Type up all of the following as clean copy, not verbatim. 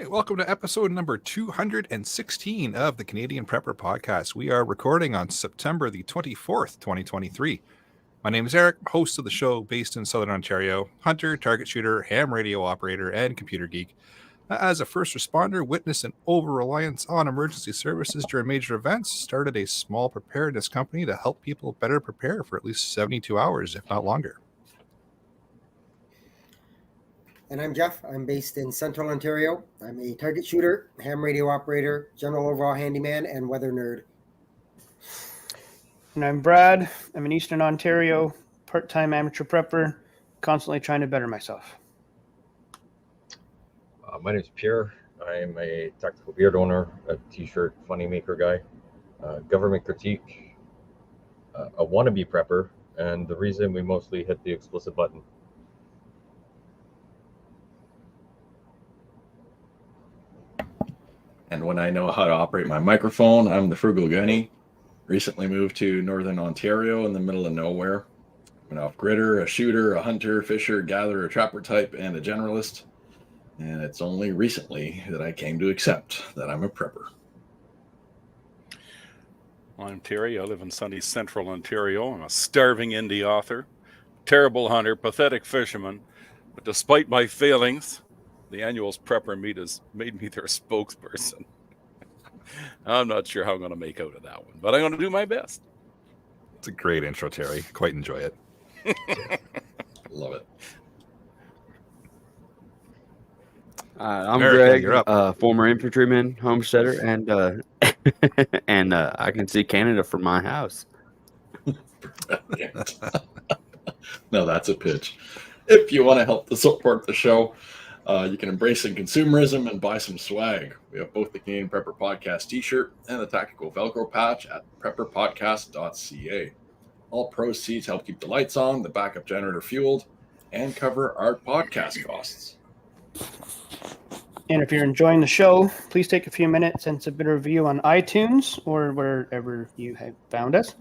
Hey, welcome to episode number 216 of the Canadian Prepper Podcast. We are recording on September the 24th, 2023. My name is Eric, host of the show based in Southern Ontario, hunter, target shooter, ham radio operator, and computer geek. As a first responder, witnessed an over-reliance on emergency services during major events, started a small preparedness company to help people better prepare for at least 72 hours, if not longer. And I'm Jeff. I'm based in Central Ontario. I'm a target shooter, ham radio operator, general overall handyman, and weather nerd. And I'm Brad. I'm in Eastern Ontario, part-time amateur prepper, constantly trying to better myself. My name is Pierre. I'm a tactical beard owner, a t-shirt funny maker guy, government critique, a wannabe prepper, and the reason we mostly hit the explicit button. And when I know how to operate my microphone, I'm the frugal gunny. Recently moved to Northern Ontario in the middle of nowhere. I'm an off-gridder, a shooter, a hunter, fisher, gatherer, trapper type, and a generalist. And it's only recently that I came to accept that I'm a prepper. I'm Terry. I live in sunny Central Ontario. I'm a starving indie author, terrible hunter, pathetic fisherman. But despite my failings, the annuals prepper meet has made me their spokesperson. I'm not sure how I'm going to make out of that one, but I'm going to do my best. It's a great intro, Terry. Quite enjoy it. Love it. I'm Eric, Greg, you're up. former infantryman, homesteader, and and I can see Canada from my house. No, that's a pitch. If you want to help to support the show, you can embrace some consumerism and buy some swag. We have both the Canadian Prepper Podcast t-shirt and the tactical Velcro patch at prepperpodcast.ca. All proceeds help keep the lights on, the backup generator fueled, and cover our podcast costs. And if you're enjoying the show, please take a few minutes and submit a review on iTunes or wherever you have found us.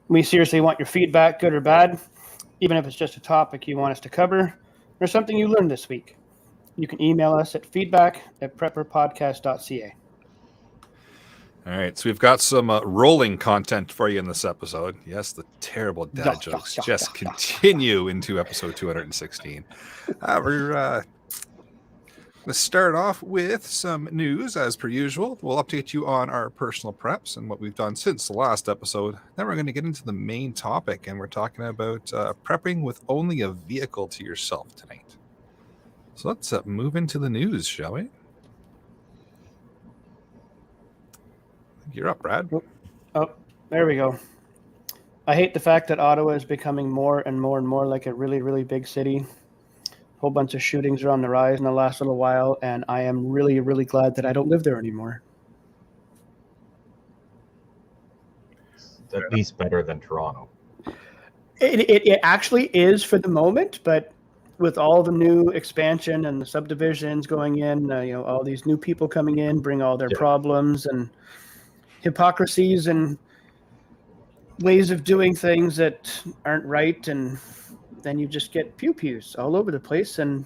We seriously want your feedback, good or bad, even if it's just a topic you want us to cover or something you learned this week. You can email us at feedback@prepperpodcast.ca. All right, so we've got some rolling content for you in this episode. Yes, the terrible dad jokes just continue into episode 216. We're going to start off with some news, as per usual. We'll update you on our personal preps and what we've done since the last episode. Then we're going to get into the main topic, and we're talking about prepping with only a vehicle to yourself tonight. So let's move into the news, shall we? You're up, Brad. Oh, there we go. I hate the fact that Ottawa is becoming more and more and more like a really, really big city. A whole bunch of shootings are on the rise in the last little while, and I am really, really glad that I don't live there anymore. It's at least better than Toronto. It actually is for the moment, but with all the new expansion and the subdivisions going in, all these new people coming in, bring all their problems and hypocrisies and ways of doing things that aren't right, and then you just get pew-pews all over the place, and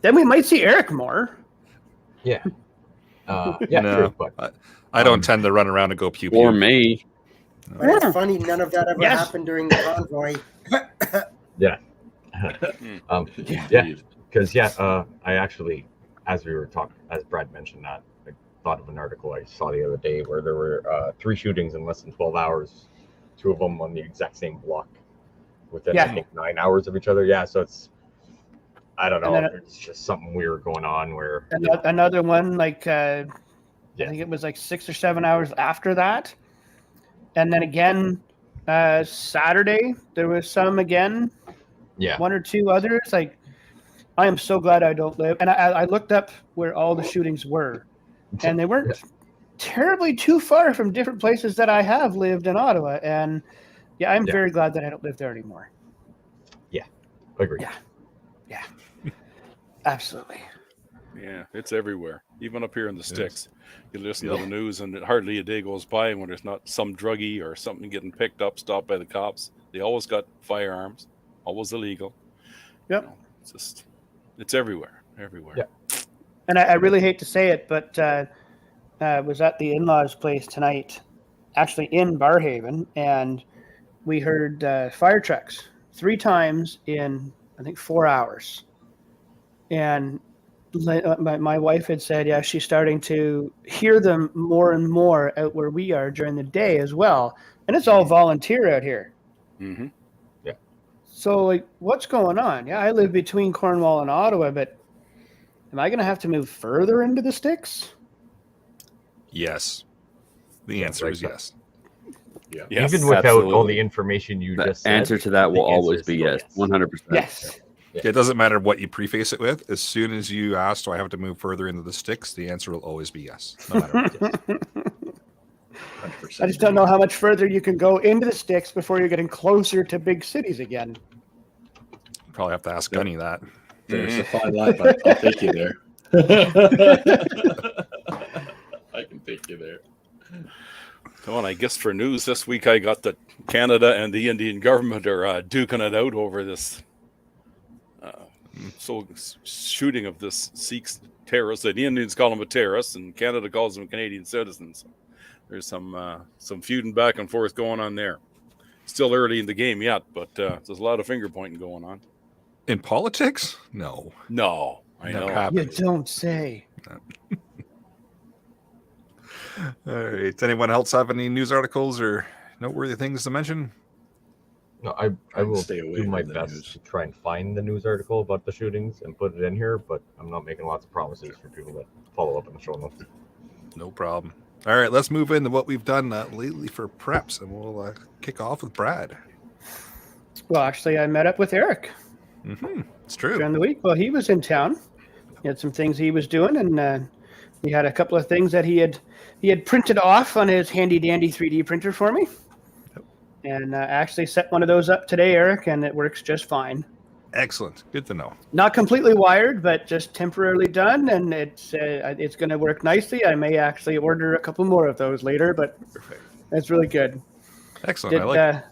then we might see Eric more. Yeah. No, true, but I don't tend to run around and go pew pew. Or me. But it's funny, none of that ever happened during the convoy. yeah. Because I actually, as we were talking, as Brad mentioned that, I thought of an article I saw the other day where there were 3 shootings in less than 12 hours, 2 of them on the exact same block within I think 9 hours of each other. Yeah, so it's, I don't know, it's just something weird going on where another one I think it was like 6 or 7 hours after that, and then again Saturday there was some again. Yeah, 1 or 2 others. Like, I am so glad I don't live. And I looked up where all the shootings were, and they weren't terribly too far from different places that I have lived in Ottawa. And I'm very glad that I don't live there anymore. Yeah, agree. Yeah, absolutely. Yeah, it's everywhere. Even up here in the sticks. You listen to the news, and hardly a day goes by when there's not some druggie or something getting picked up, stopped by the cops. They always got firearms. Always illegal. Yep. It's everywhere. Yeah. And I really hate to say it, but was at the in-laws' place tonight, actually in Barhaven, and we heard fire trucks 3 times in, I think, 4 hours. And my wife had said, yeah, she's starting to hear them more and more out where we are during the day as well. And it's all volunteer out here. Mm-hmm. Yeah. So, like, what's going on? Yeah, I live between Cornwall and Ottawa, but am I going to have to move further into the sticks? Yes. The answer is yes. Yeah. Yes, Even without all absolutely. the information you The just said, answer to that the will answer always is be still yes. 100%. Yes. Yeah. It doesn't matter what you preface it with. As soon as you ask, do I have to move further into the sticks? The answer will always be yes, no matter what. 100%. I just don't know how much further you can go into the sticks before you're getting closer to big cities again. Probably have to ask Gunny that. There's a fine line, but I'll take you there. I can take you there. So, and I guess for news this week, I got that Canada and the Indian government are duking it out over this shooting of this Sikh terrorist. The Indians call him a terrorist, and Canada calls them Canadian citizens. There's some feuding back and forth going on there. Still early in the game yet, but there's a lot of finger pointing going on. In politics? No. No, I Never know. happened. You don't say. All right. Anyone else have any news articles or noteworthy things to mention? No, I will stay away do my from the best news. to try and find the news article about the shootings and put it in here, but I'm not making lots of promises for people that follow up in the show notes. No problem. All right, let's move into what we've done lately for preps, and we'll kick off with Brad. Well, actually, I met up with Eric It's true. during the week. Well, he was in town. He had some things he was doing, and he had a couple of things that he had printed off on his handy dandy 3D printer for me. And I actually set one of those up today, Eric, and it works just fine. Excellent. Good to know. Not completely wired, but just temporarily done, and it's going to work nicely. I may actually order a couple more of those later, but that's really good. Excellent. I like it.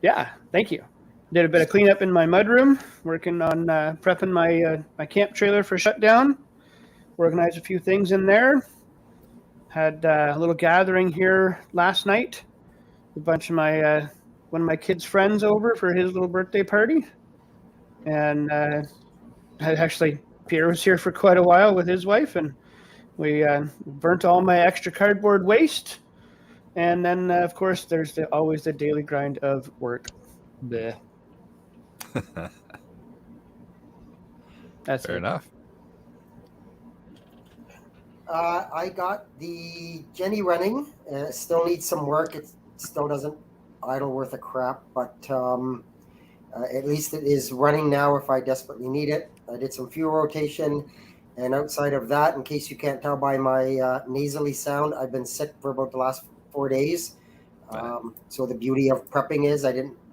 Yeah, thank you. Did a bit of cleanup in my mudroom, working on prepping my camp trailer for shutdown. Organized a few things in there. Had a little gathering here last night. A bunch of my one of my kids' friends over for his little birthday party, and actually Pierre was here for quite a while with his wife, and we burnt all my extra cardboard waste. And then of course there's always the daily grind of work. Bleh. That's Fair enough. I got the Jenny running. Still needs some work. It still doesn't idle worth a crap, but at least it is running now if I desperately need it. I did some fuel rotation, and outside of that, in case you can't tell by my nasally sound, I've been sick for about the last 4 days. So the beauty of prepping is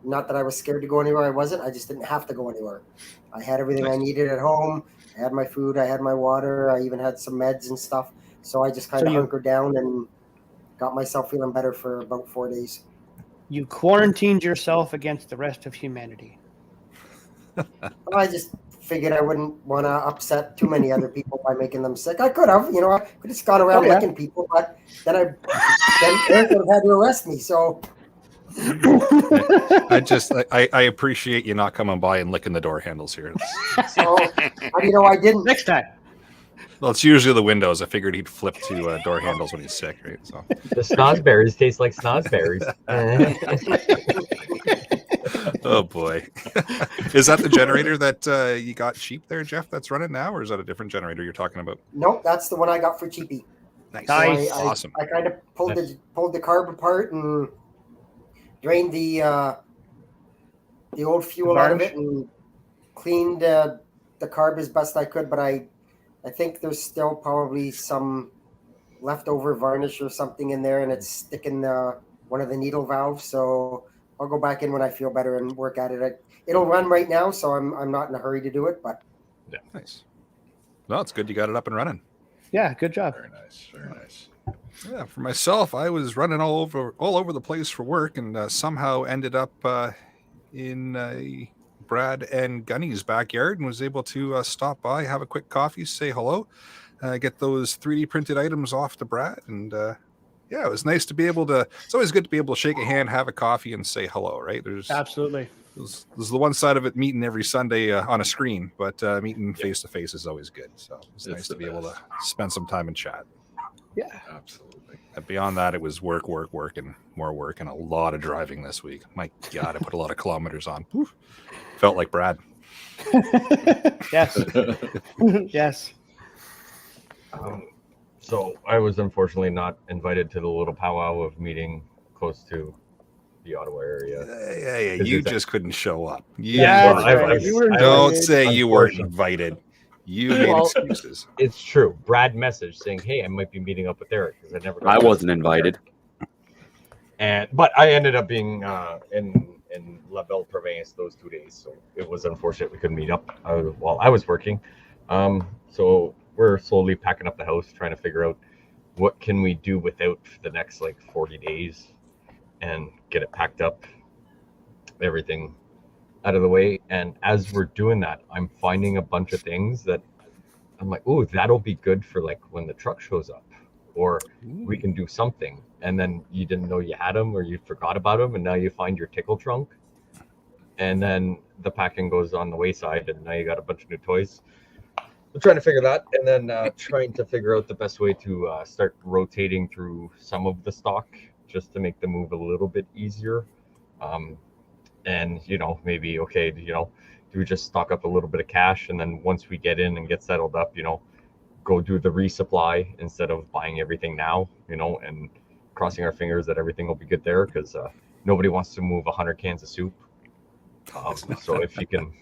not that I was scared to go anywhere. I wasn't. I just didn't have to go anywhere. I had everything I needed at home. I had my food. I had my water. I even had some meds and stuff. So I just kind of hunkered down and got myself feeling better for about 4 days. You quarantined yourself against the rest of humanity. I just figured I wouldn't want to upset too many other people by making them sick. I could have, I could have just gone around licking people, but then Eric would have had to arrest me. So I appreciate you not coming by and licking the door handles here. So I didn't. Next time. Well, it's usually the windows. I figured he'd flip to door handles when he's sick, right? So The snozberries taste like snozberries. oh boy. Is that the generator that you got cheap there, Jeff, that's running now, or is that a different generator you're talking about? Nope, that's the one I got for cheapy. Nice. Nice. Awesome. I kind of pulled the carb apart and drained the old fuel out of it and cleaned the carb as best I could, but I think there's still probably some leftover varnish or something in there, and it's sticking one of the needle valves. So I'll go back in when I feel better and work at it. It'll run right now, so I'm not in a hurry to do it. But yeah, nice. Well, it's good you got it up and running. Yeah, good job. Very nice. Very nice. Yeah, for myself, I was running all over the place for work, and somehow ended up in Brad and Gunny's backyard, and was able to stop by, have a quick coffee, say hello. get those 3D printed items off to Brad. And yeah, it was nice to be able to. It's always good to be able to shake a hand, have a coffee, and say hello. Right? Absolutely. There's the one side of it, meeting every Sunday on a screen, but meeting face to face is always good. So it's nice to be able to spend some time and chat. Yeah, absolutely. And beyond that, it was work, and more work, and a lot of driving this week. My God, I put a lot of kilometers on. Oof. Felt like Brad. Yes. Yes. So I was unfortunately not invited to the little powwow of meeting close to the Ottawa area. Yeah. You just couldn't show up. Yeah, well, you were don't invited. say you weren't invited. You made excuses. It's true. Brad messaged saying, "Hey, I might be meeting up with Eric because I never." I wasn't invited. But I ended up being in La Belle Province those 2 days, so it was unfortunate we couldn't meet up while I was working. So we're slowly packing up the house, trying to figure out what can we do without for the next 40 days, and get it packed up, everything out of the way. And as we're doing that, I'm finding a bunch of things that I'm like, oh, that'll be good for when the truck shows up, or we can do something. And then you didn't know you had them, or you forgot about them, and now you find your tickle trunk, and then the packing goes on the wayside, and now you got a bunch of new toys. I'm trying to figure that, and then trying to figure out the best way to start rotating through some of the stock just to make the move a little bit easier. And maybe do we just stock up a little bit of cash, and then once we get in and get settled up, go do the resupply instead of buying everything now, and crossing our fingers that everything will be good there, because nobody wants to move 100 cans of soup. So if you can,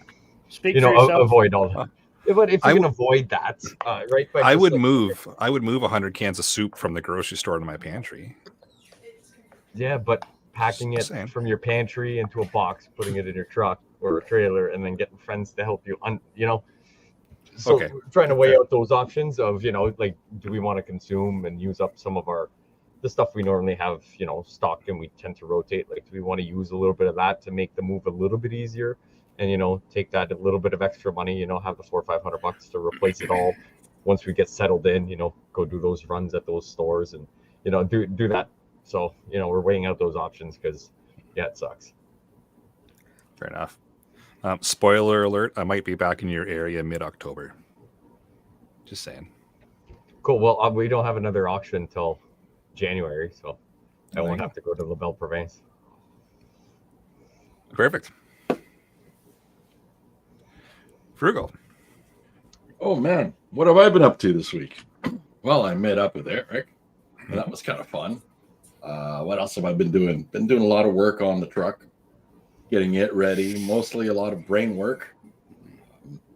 Speak for yourself. avoid all that. But if you can avoid that, right? I would move 100 cans of soup from the grocery store to my pantry. Yeah, but packing it from your pantry into a box, putting it in your truck or a trailer, and then getting friends to help you, So okay. Trying to weigh out those options of, do we want to consume and use up some of the stuff we normally have, stocked and we tend to rotate? Do we want to use a little bit of that to make the move a little bit easier? And, take that a little bit of extra money, have the $400 or $500 to replace it all. Once we get settled in, go do those runs at those stores and, do that. So, we're weighing out those options because, yeah, it sucks. Fair enough. Spoiler alert, I might be back in your area mid-October. Just saying. Cool. Well, we don't have another auction until January, so I won't have to go to La Belle Province. Perfect. Frugal. Oh, man. What have I been up to this week? Well, I met up with Eric. And that was kind of fun. What else have I been doing? Been doing a lot of work on the truck, getting it ready, mostly a lot of brain work.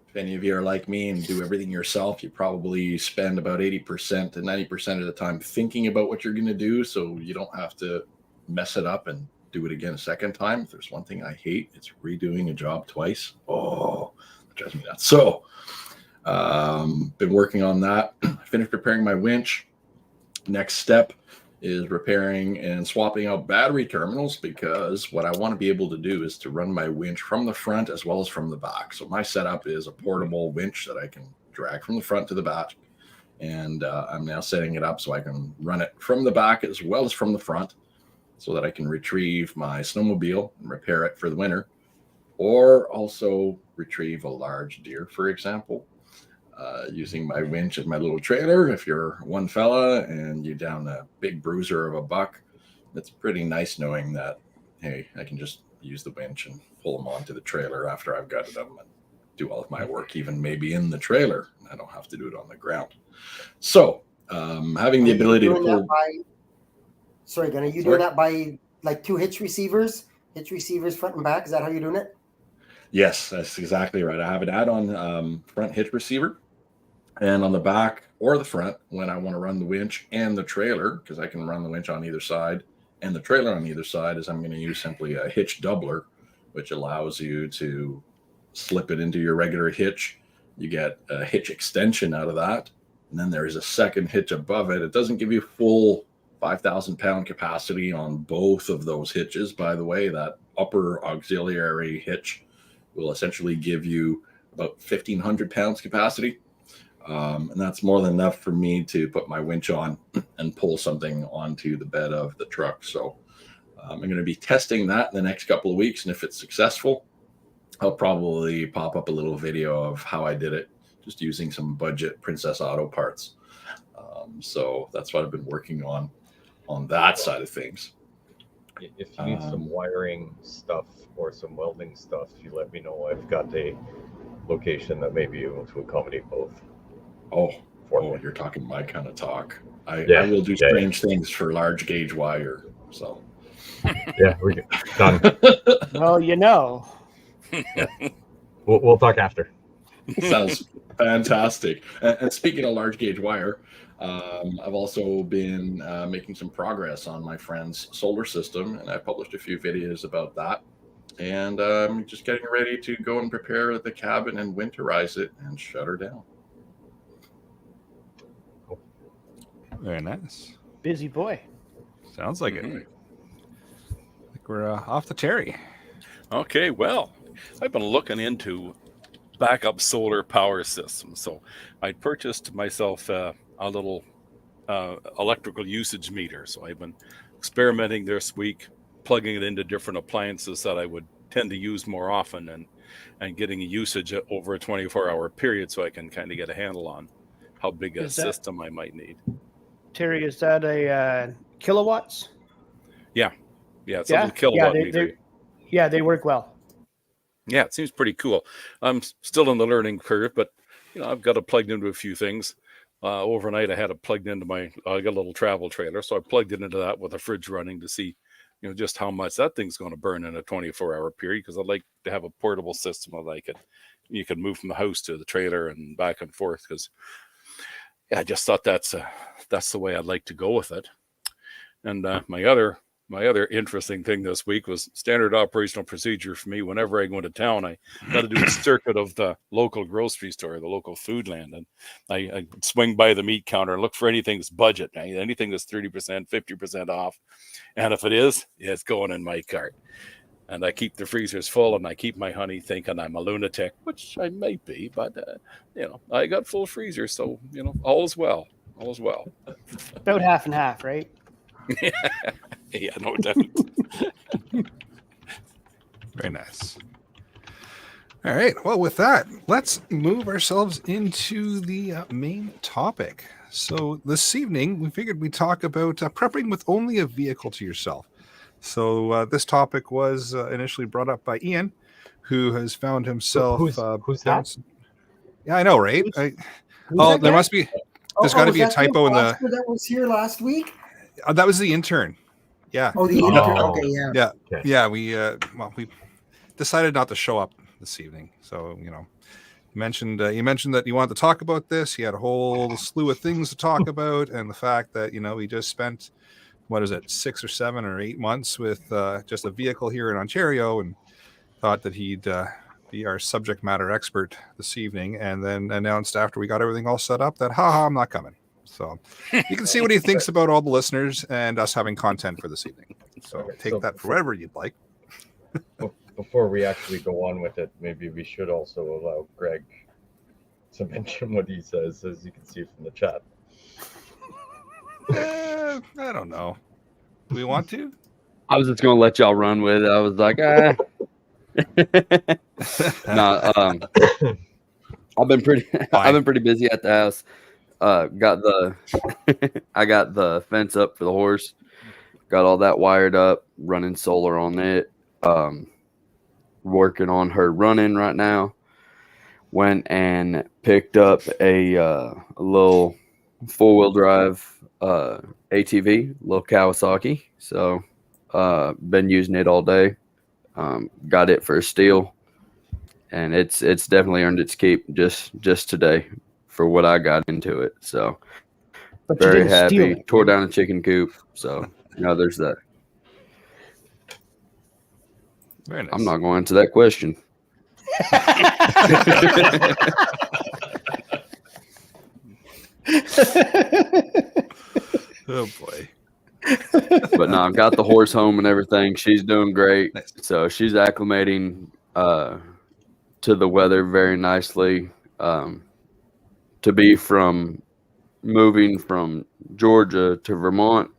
If any of you are like me and do everything yourself, you probably spend about 80% to 90% of the time thinking about what you're going to do, so you don't have to mess it up and do it again a second time. If there's one thing I hate, it's redoing a job twice. Oh, that drives me nuts. So, been working on that. Finished preparing my winch. Next step is repairing and swapping out battery terminals, because what I want to be able to do is to run my winch from the front as well as from the back. So my setup is a portable winch that I can drag from the front to the back, and I'm now setting it up so I can run it from the back as well as from the front, so that I can retrieve my snowmobile and repair it for the winter, or also retrieve a large deer, for example. Using my winch and my little trailer. If you're one fella and you down a big bruiser of a buck, it's pretty nice knowing that, hey, I can just use the winch and pull them onto the trailer after I've gutted them and do all of my work, even maybe in the trailer. I don't have to do it on the ground. So having the ability to pull. Sorry, Gunnar, you doing that by like two hitch receivers front and back? Is that how you're doing it? Yes, that's exactly right. I have an add-on front hitch receiver, and on the back or the front, when I want to run the winch and the trailer, because I can run the winch on either side and the trailer on either side, is I'm going to use simply a hitch doubler, which allows you to slip it into your regular hitch. You get a hitch extension out of that, and then there is a second hitch above it. It doesn't give you full 5,000-pound capacity on both of those hitches, by the way. That upper auxiliary hitch will essentially give you about 1,500 pounds capacity. And that's more than enough for me to put my winch on and pull something onto the bed of the truck. So I'm going to be testing that in the next couple of weeks. And if it's successful, I'll probably pop up a little video of how I did it, just using some budget Princess Auto parts. So that's what I've been working on that side of things. If you need some wiring stuff or some welding stuff, you let me know. I've got a location that may be able to accommodate both. Oh, you're talking my kind of talk. I will do strange things for large gauge wire. So yeah, we're done. Well, you know. Yeah. We'll talk after. Sounds fantastic. And speaking of large gauge wire, I've also been making some progress on my friend's solar system, and I published a few videos about that. And I'm just getting ready to go and prepare the cabin and winterize it and shut her down. Very nice. Busy boy. Sounds like it. I think we're off to Terry. Okay, well, I've been looking into backup solar power systems. So I purchased myself a little electrical usage meter. So I've been experimenting this week, plugging it into different appliances that I would tend to use more often and getting a usage over a 24-hour period so I can kind of get a handle on how big a system I might need. Terry, is that a kilowatts? Yeah, it's a little kilowatt meter. Yeah, they work well. Yeah, it seems pretty cool. I'm still in the learning curve, but I've got it plugged into a few things. Overnight, I had it plugged into I got a little travel trailer, so I plugged it into that with a fridge running to see, just how much that thing's going to burn in a 24-hour period. Because I'd like to have a portable system you can move from the house to the trailer and back and forth. Because I just thought that's the way I'd like to go with it. And my other interesting thing this week was standard operational procedure for me. Whenever I go into town, I got to do a circuit of the local grocery store, the local food land. And I swing by the meat counter and look for anything that's budget, anything that's 30%, 50% off. And if it is, it's going in my cart. And I keep the freezers full, and I keep my honey thinking I'm a lunatic, which I might be, but, I got full freezers. So, all's well. All's well. About half and half, right? Yeah, no doubt. Very nice. All right. Well, with that, let's move ourselves into the main topic. So this evening, we figured we'd talk about prepping with only a vehicle to yourself. So this topic was initially brought up by Ian, who has found himself... Who's that? Yeah, I know, right? There must be... There's got to be a typo in the... That was here last week? That was the intern. Yeah. Oh, the intern. Okay, yeah. Yeah. Okay. Yeah, we decided not to show up this evening. So, you mentioned that you wanted to talk about this. He had a whole slew of things to talk about, and the fact that, he just spent, 6 or 7 or 8 months with just a vehicle here in Ontario, and thought that he'd be our subject matter expert this evening, and then announced after we got everything all set up that, I'm not coming. So you can see what he thinks about all the listeners and us having content for this evening. So take that for whatever you'd like. Before we actually go on with it, maybe we should also allow Greg to mention what he says, as you can see from the chat. I don't know. Do we want to? I was just going to let y'all run with it. I was like, I've been pretty busy at the house. I got the fence up for the horse, got all that wired up, running solar on it, working on her running right now. Went and picked up a little 4-wheel drive ATV, little Kawasaki. So been using it all day. Got it for a steal, and it's definitely earned its keep just today for what I got into it. So But very happy. Tore down a chicken coop. So there's that. Very nice. I'm not going into that question. Oh boy. But no, I've got the horse home and everything. She's doing great. Nice. So she's acclimating to the weather very nicely. to be from moving from Georgia to Vermont,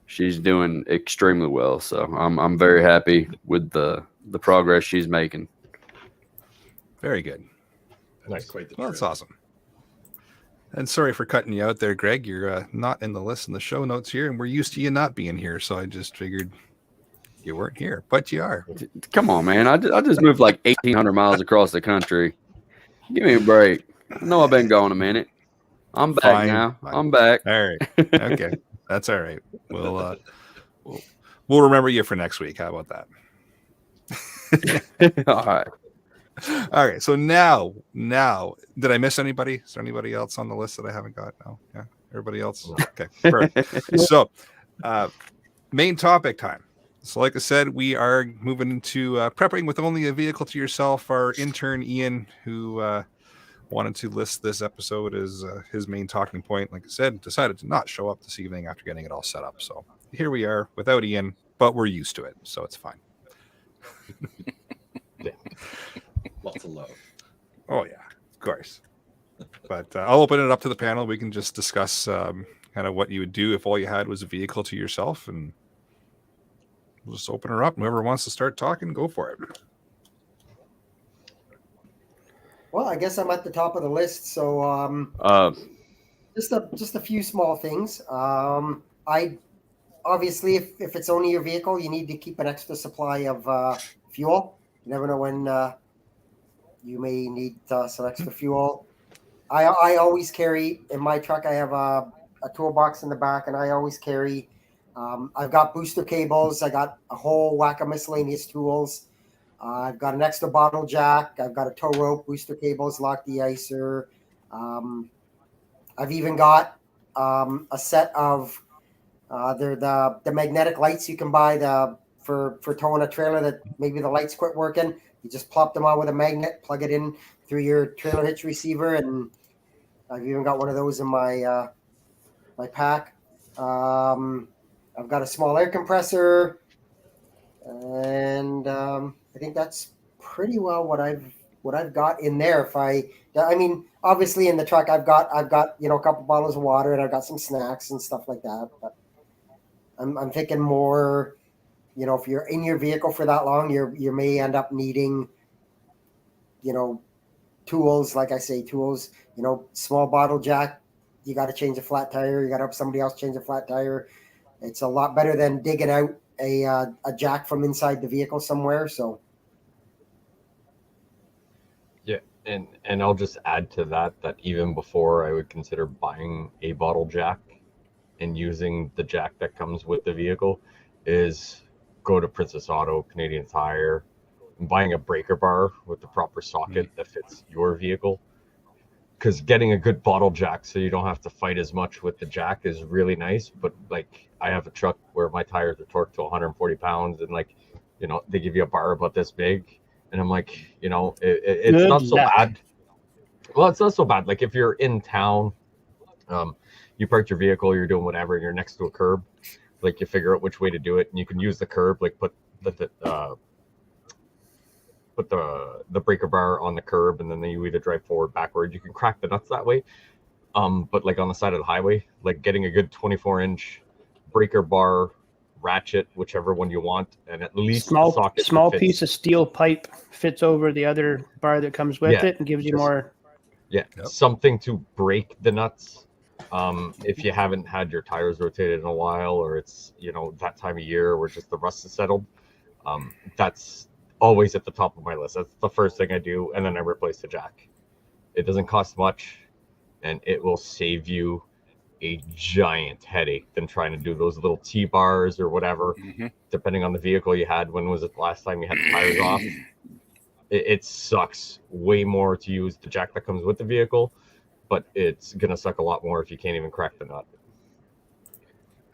she's doing extremely well. So I'm very happy with the progress she's making. Very good. That's quite the Well, trip. that's awesome. And sorry for cutting you out there, Greg. You're not in the list in the show notes here, and we're used to you not being here. So I just figured you weren't here, but you are. Come on, man. I just moved like 1,800 miles across the country. Give me a break. I know I've been gone a minute. I'm back Fine, now. fine. I'm back. All right. Okay. That's all right. We'll remember you for next week. How about that? All right. All right. So now, did I miss anybody? Is there anybody else on the list that I haven't got? No. Yeah. Everybody else. Okay. Perfect. So, main topic time. So, like I said, we are moving into prepping with only a vehicle to yourself. Our intern Ian, who wanted to list this episode as his main talking point, like I said, decided to not show up this evening after getting it all set up. So here we are without Ian, but we're used to it, so it's fine. Yeah. Lots of love. Oh yeah, of course. But I'll open it up to the panel. We can just discuss kind of what you would do if all you had was a vehicle to yourself, and we'll just open her up. Whoever wants to start talking, go for it. Well, I guess I'm at the top of the list, so just a few small things. I obviously, if it's only your vehicle, you need to keep an extra supply of fuel. You never know when you may need some extra fuel. I always carry in my truck. I have a toolbox in the back, and I always carry. I've got booster cables. I got a whole whack of miscellaneous tools. I've got an extra bottle jack. I've got a tow rope, booster cables, lock de-icer. I've even got a set of they're the magnetic lights you can buy for towing a trailer that maybe the lights quit working. You just plop them on with a magnet, plug it in through your trailer hitch receiver, and I've even got one of those in my my pack. I've got a small air compressor, and I think that's pretty well what I've got in there. I mean, obviously in the truck I've got a couple bottles of water, and I've got some snacks and stuff like that. But I'm thinking more, if you're in your vehicle for that long, you may end up needing, tools. Like I say, tools. Small bottle jack. You got to change a flat tire. You got to have somebody else change a flat tire. It's a lot better than digging out a jack from inside the vehicle somewhere. So yeah, and I'll just add to that even before I would consider buying a bottle jack and using the jack that comes with the vehicle is go to Princess Auto, Canadian Tire, and buying a breaker bar with the proper socket that fits your vehicle. Because getting a good bottle jack so you don't have to fight as much with the jack is really nice. But like, I have a truck where my tires are torqued to 140 pounds, and they give you a bar about this big, and I'm like, it's not so bad. Well, it's not so bad. Like if you're in town, you parked your vehicle, you're doing whatever, and you're next to a curb, like you figure out which way to do it, and you can use the curb, like put the breaker bar on the curb, and then you either drive forward, backward. You can crack the nuts that way. But like on the side of the highway, like getting a good 24-inch breaker bar, ratchet, whichever one you want, and at least small piece of steel pipe fits over the other bar that comes with it and gives you more. Yeah, something to break the nuts. If you haven't had your tires rotated in a while, or it's that time of year where just the rust is settled, that's always at the top of my list. That's the first thing I do, and then I replace the jack. It doesn't cost much, and it will save you a giant headache than trying to do those little T-bars or whatever, depending on the vehicle you had. When was it the last time you had the tires off? It sucks way more to use the jack that comes with the vehicle, but it's going to suck a lot more if you can't even crack the nut.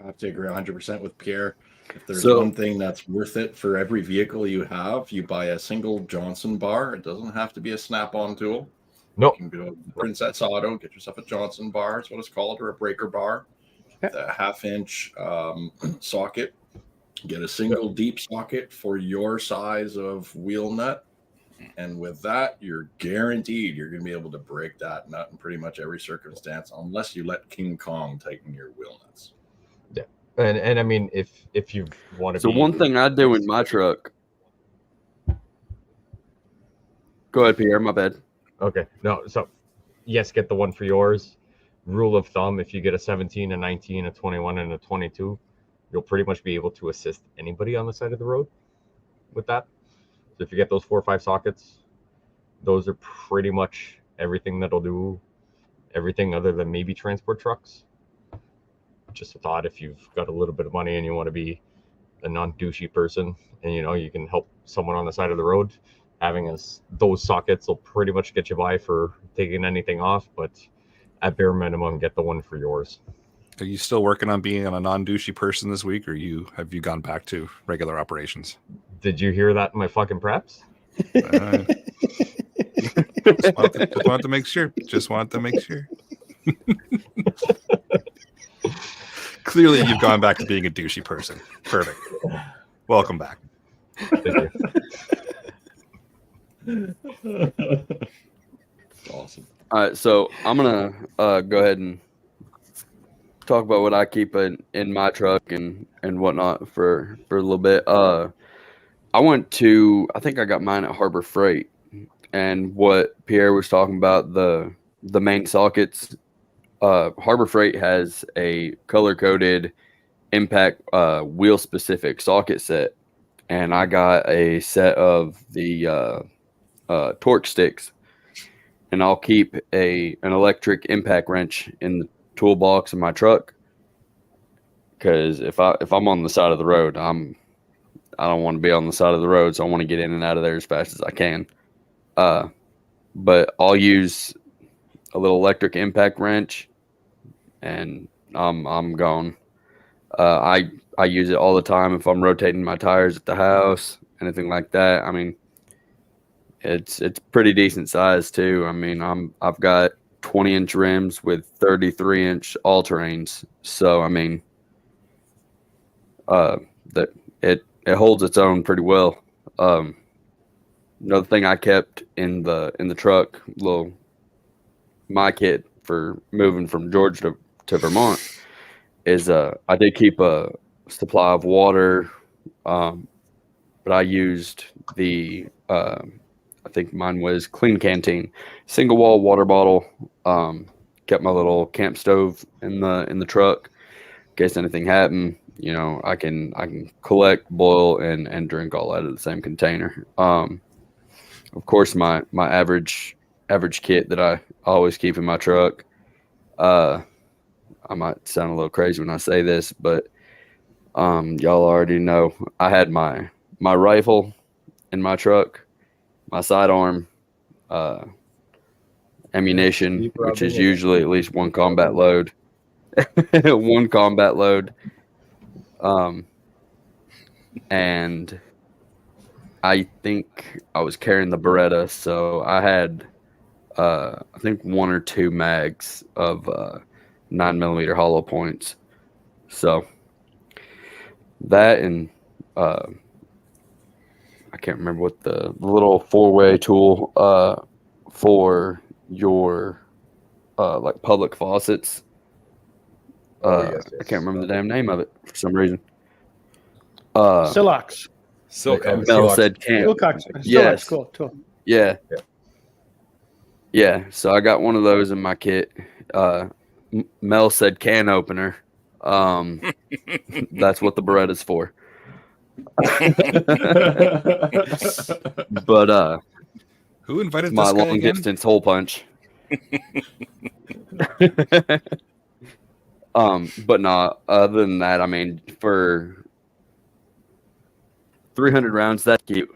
I have to agree 100% with Pierre. If there's one thing that's worth it for every vehicle you have, you buy a single Johnson bar. It doesn't have to be a snap-on tool. No. You can go to Princess Auto, get yourself a Johnson bar, is what it's called, or a breaker bar. The half-inch socket. Get a single deep socket for your size of wheel nut. And with that, you're guaranteed you're going to be able to break that nut in pretty much every circumstance, unless you let King Kong tighten your wheel nuts. Yeah, and I mean, if you want to So be, one thing I do in my truck. Go ahead, Pierre. My bad. okay, no, so yes, get the one for yours. Rule of thumb: if you get a 17, a 19, a 21, and a 22, you'll pretty much be able to assist anybody on the side of the road with that. So if you get those 4 or 5 sockets, those are pretty much everything that'll do everything other than maybe transport trucks. Just a thought: if you've got a little bit of money and you want to be a non-douchey person, and you can help someone on the side of the road, having those sockets will pretty much get you by for taking anything off. But at bare minimum, get the one for yours. Are you still working on being a non-douchey person this week, or have you gone back to regular operations? Did you hear that in my fucking preps? Just wanted to make sure. Just wanted to make sure. Clearly, you've gone back to being a douchey person. Perfect. Welcome back. Thank you. Awesome. All right, so I'm gonna go ahead and talk about what I keep in my truck and whatnot for a little bit. I think I got mine at Harbor Freight, and what Pierre was talking about, the main sockets. Harbor Freight has a color-coded impact wheel-specific socket set, and I got a set of the torque sticks, and I'll keep an electric impact wrench in the toolbox in my truck, because if I'm on the side of the road, I don't want to be on the side of the road, so I want to get in and out of there as fast as I can. But I'll use a little electric impact wrench, and I'm gone. I use it all the time if I'm rotating my tires at the house, anything like that. I mean, it's pretty decent size too. I mean, I've got 20-inch rims with 33-inch all-terrains, so I mean, that it holds its own pretty well. Another thing I kept in the truck, my kit for moving from Georgia to Vermont, is I did keep a supply of water, but I used the I think mine was Clean Canteen single wall water bottle. Kept my little camp stove in the truck in case anything happened. I can collect, boil, and drink all out of the same container. Of course, my average kit that I always keep in my truck. I might sound a little crazy when I say this, but y'all already know I had my rifle in my truck, my sidearm, ammunition, which is usually at least one combat load, one combat load, and I think I was carrying the Beretta, so I had I think 1 or 2 mags of 9mm hollow points. So that, and I can't remember what the little 4-way tool for your like public faucets. Yes. I can't remember the damn name of it for some reason. Silox. Mel said can't. Wilcox. Yes. Cool. Cool. Yeah. So I got one of those in my kit. Mel said can opener. That's what the Beretta's for. But who invited my this guy long again? distance hole punch. But no, other than that, I mean, for 300 rounds, that's cute.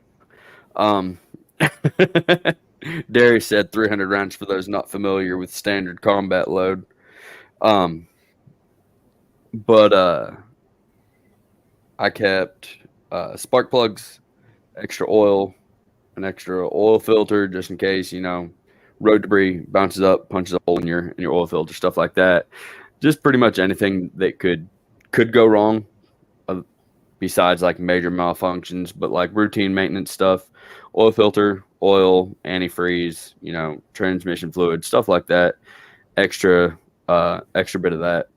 Darius said 300 rounds for those not familiar with standard combat load. But I kept spark plugs, extra oil, an extra oil filter just in case, road debris bounces up, punches a hole in your oil filter, stuff like that. Just pretty much anything that could go wrong, besides like major malfunctions, but like routine maintenance stuff. Oil filter, oil, antifreeze, transmission fluid, stuff like that. Extra bit of that.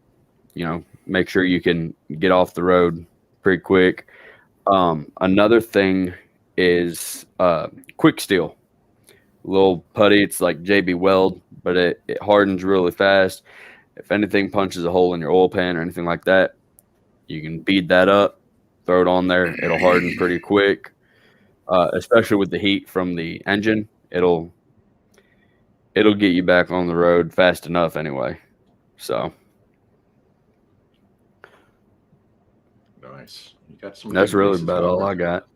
Make sure you can get off the road pretty quick. Another thing is quick steel. Little putty. It's like JB Weld, but it hardens really fast. If anything punches a hole in your oil pan or anything like that, you can bead that up, throw it on there. It'll harden pretty quick, especially with the heat from the engine. It'll get you back on the road fast enough anyway. So nice. You got some. That's really about all I got.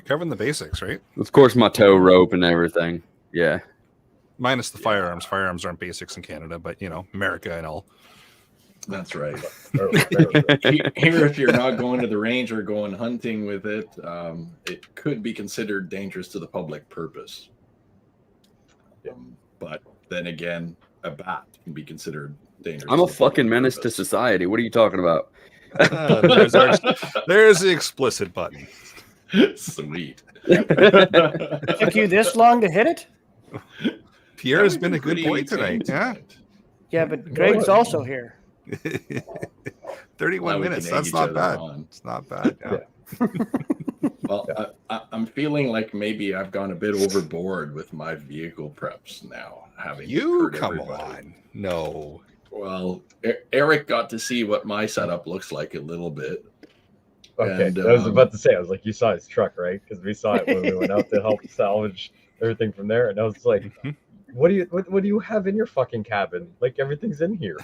Covering the basics, right? Of course, my tow rope and everything. Yeah. Minus the firearms. Firearms aren't basics in Canada, but America and all. That's right. Here, if you're not going to the range or going hunting with it, it could be considered dangerous to the public purpose. But then again, a bat can be considered dangerous. I'm a fucking menace to society. What are you talking about? There's the explicit button. Sweet. Took you this long to hit it? Pierre has been a good boy tonight. Yeah. Yeah, but Greg's also here. 31 minutes. That's not bad. It's not bad. Yeah. Well, I'm feeling like maybe I've gone a bit overboard with my vehicle preps now. Come on. No. Well, Eric got to see what my setup looks like a little bit. Okay, And, I was about to say, I was like, you saw his truck, right? Because we saw it when we went out to help salvage everything from there, and I was like, what do you have in your fucking cabin? Like, everything's in here.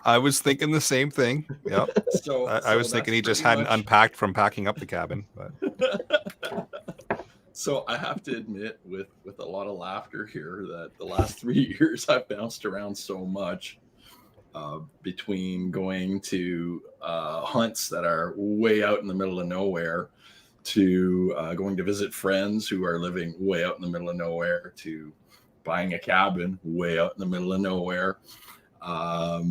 I was thinking the same thing. Yep. I was thinking he just hadn't unpacked from packing up the cabin. But so I have to admit, with a lot of laughter here, that the last 3 years I've bounced around so much. Between going to hunts that are way out in the middle of nowhere, to going to visit friends who are living way out in the middle of nowhere, to buying a cabin way out in the middle of nowhere. I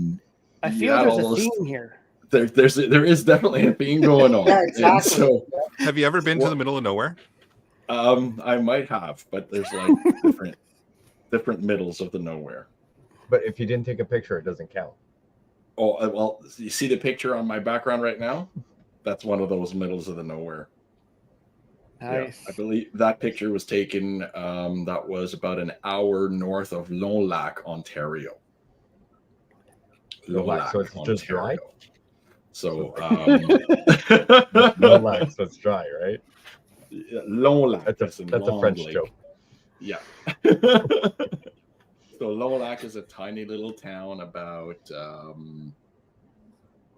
feel there's a theme here. There is definitely a theme going on. Yeah, exactly. So, have you ever been to the middle of nowhere? I might have, but there's like different middles of the nowhere. But if you didn't take a picture, it doesn't count. Oh, well, you see the picture on my background right now? That's one of those middles of the nowhere. Nice. Yeah, I believe that picture was taken, that was about an hour north of Lone Lac, Ontario. Lone Lac, so it's just dry? So, Lone Lac, so it's dry, right? Lone Lac. That's a French lake. joke. Yeah. So Lone Lac is a tiny little town about